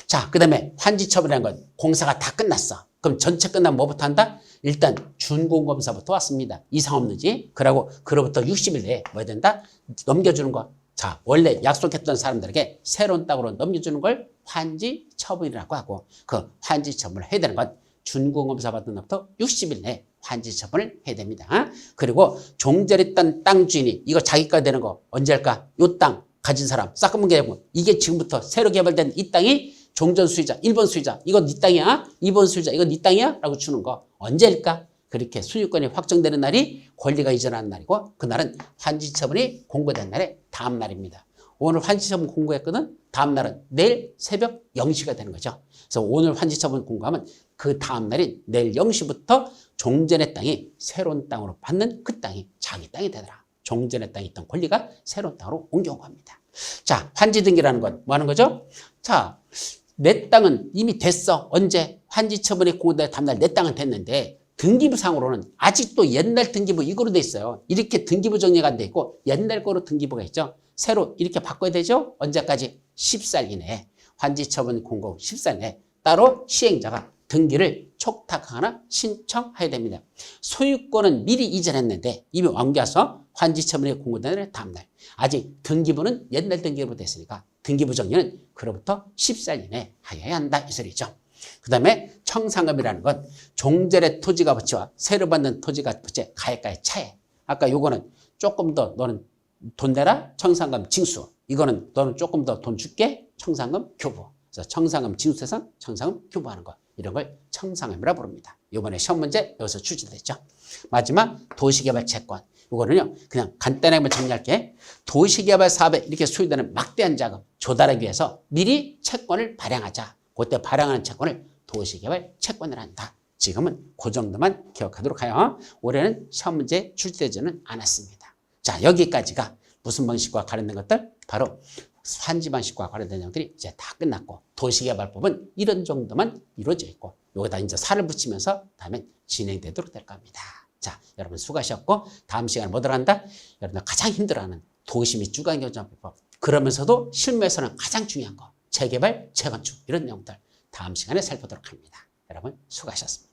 자, 그 다음에 환지 처분이라는 건 공사가 다 끝났어. 그럼 전체 끝나면 뭐부터 한다? 일단 준공검사부터 왔습니다. 이상 없는지. 그러고 그로부터 60일 내에 뭐 해야 된다? 넘겨주는 거. 자, 원래 약속했던 사람들에게 새로운 땅으로 넘겨주는 걸 환지 처분이라고 하고 그 환지 처분을 해야 되는 건 준공검사 받은 날부터 60일 내에 환지 처분을 해야 됩니다. 그리고 종전했던 땅 주인이 이거 자기 거 되는 거 언제 할까? 요 땅 가진 사람 싹금은 개고 이게 지금부터 새로 개발된 이 땅이 종전 수의자 1번 수의자 이거 네 땅이야. 2번 수의자 이거 네 땅이야 라고 주는 거 언제일까? 그렇게 소유권이 확정되는 날이 권리가 이전하는 날이고 그날은 환지 처분이 공고된 날의 다음 날입니다. 오늘 환지 처분 공고했거든. 다음 날은 내일 새벽 0시가 되는 거죠. 그래서 오늘 환지 처분 공고하면 그 다음 날인 내일 0시부터 종전의 땅이 새로운 땅으로 받는 그 땅이 자기 땅이 되더라. 종전의 땅에 있던 권리가 새로운 땅으로 옮겨온 겁니다. 자, 환지 등기라는 건 뭐 하는 거죠? 자, 내 땅은 이미 됐어. 언제? 환지 처분이 공고된 다음 날 내 땅은 됐는데 등기부상으로는 아직도 옛날 등기부 이거로 돼 있어요. 이렇게 등기부 정리가 안 돼 있고 옛날 거로 등기부가 있죠. 새로 이렇게 바꿔야 되죠. 언제까지? 10살 이내에 환지 처분 공고 10살 내에 따로 시행자가 등기를 촉탁하거나 신청해야 됩니다. 소유권은 미리 이전했는데 이미 옮겨서 환지 처분이 공고된 다음 날 아직 등기부는 옛날 등기부로 됐으니까 등기부정리는 그로부터 14년 이내에 하여야 한다 이 소리죠. 그 다음에 청산금이라는 건 종전의 토지가치와 새로 받는 토지가치의 가액과의 차이. 아까 요거는 조금 더 너는 돈 내라 청산금 징수. 이거는 너는 조금 더 돈 줄게 청산금 교부. 그래서 청산금 징수에서 청산금 교부하는 것. 이런 걸 청산금이라 부릅니다. 이번에 시험 문제 여기서 출제됐죠. 마지막 도시개발 채권. 이거는요 그냥 간단하게 정리할게. 도시개발 사업에 이렇게 소요되는 막대한 자금 조달하기 위해서 미리 채권을 발행하자. 그때 발행하는 채권을 도시개발 채권을 한다. 지금은 그 정도만 기억하도록 하여 올해는 시험 문제 출제되지는 않았습니다. 자, 여기까지가 무슨 방식과 관련된 것들? 바로 산지 방식과 관련된 내용들이 이제 다 끝났고 도시개발법은 이런 정도만 이루어져 있고 여기다 이제 살을 붙이면서 다음에 진행되도록 될 겁니다. 자, 여러분 수고하셨고 다음 시간에 뭐 들어간다? 여러분들 가장 힘들어하는 도시 및 주거환경정비법 그러면서도 실무에서는 가장 중요한 거 재개발, 재건축 이런 내용들 다음 시간에 살펴보도록 합니다. 여러분 수고하셨습니다.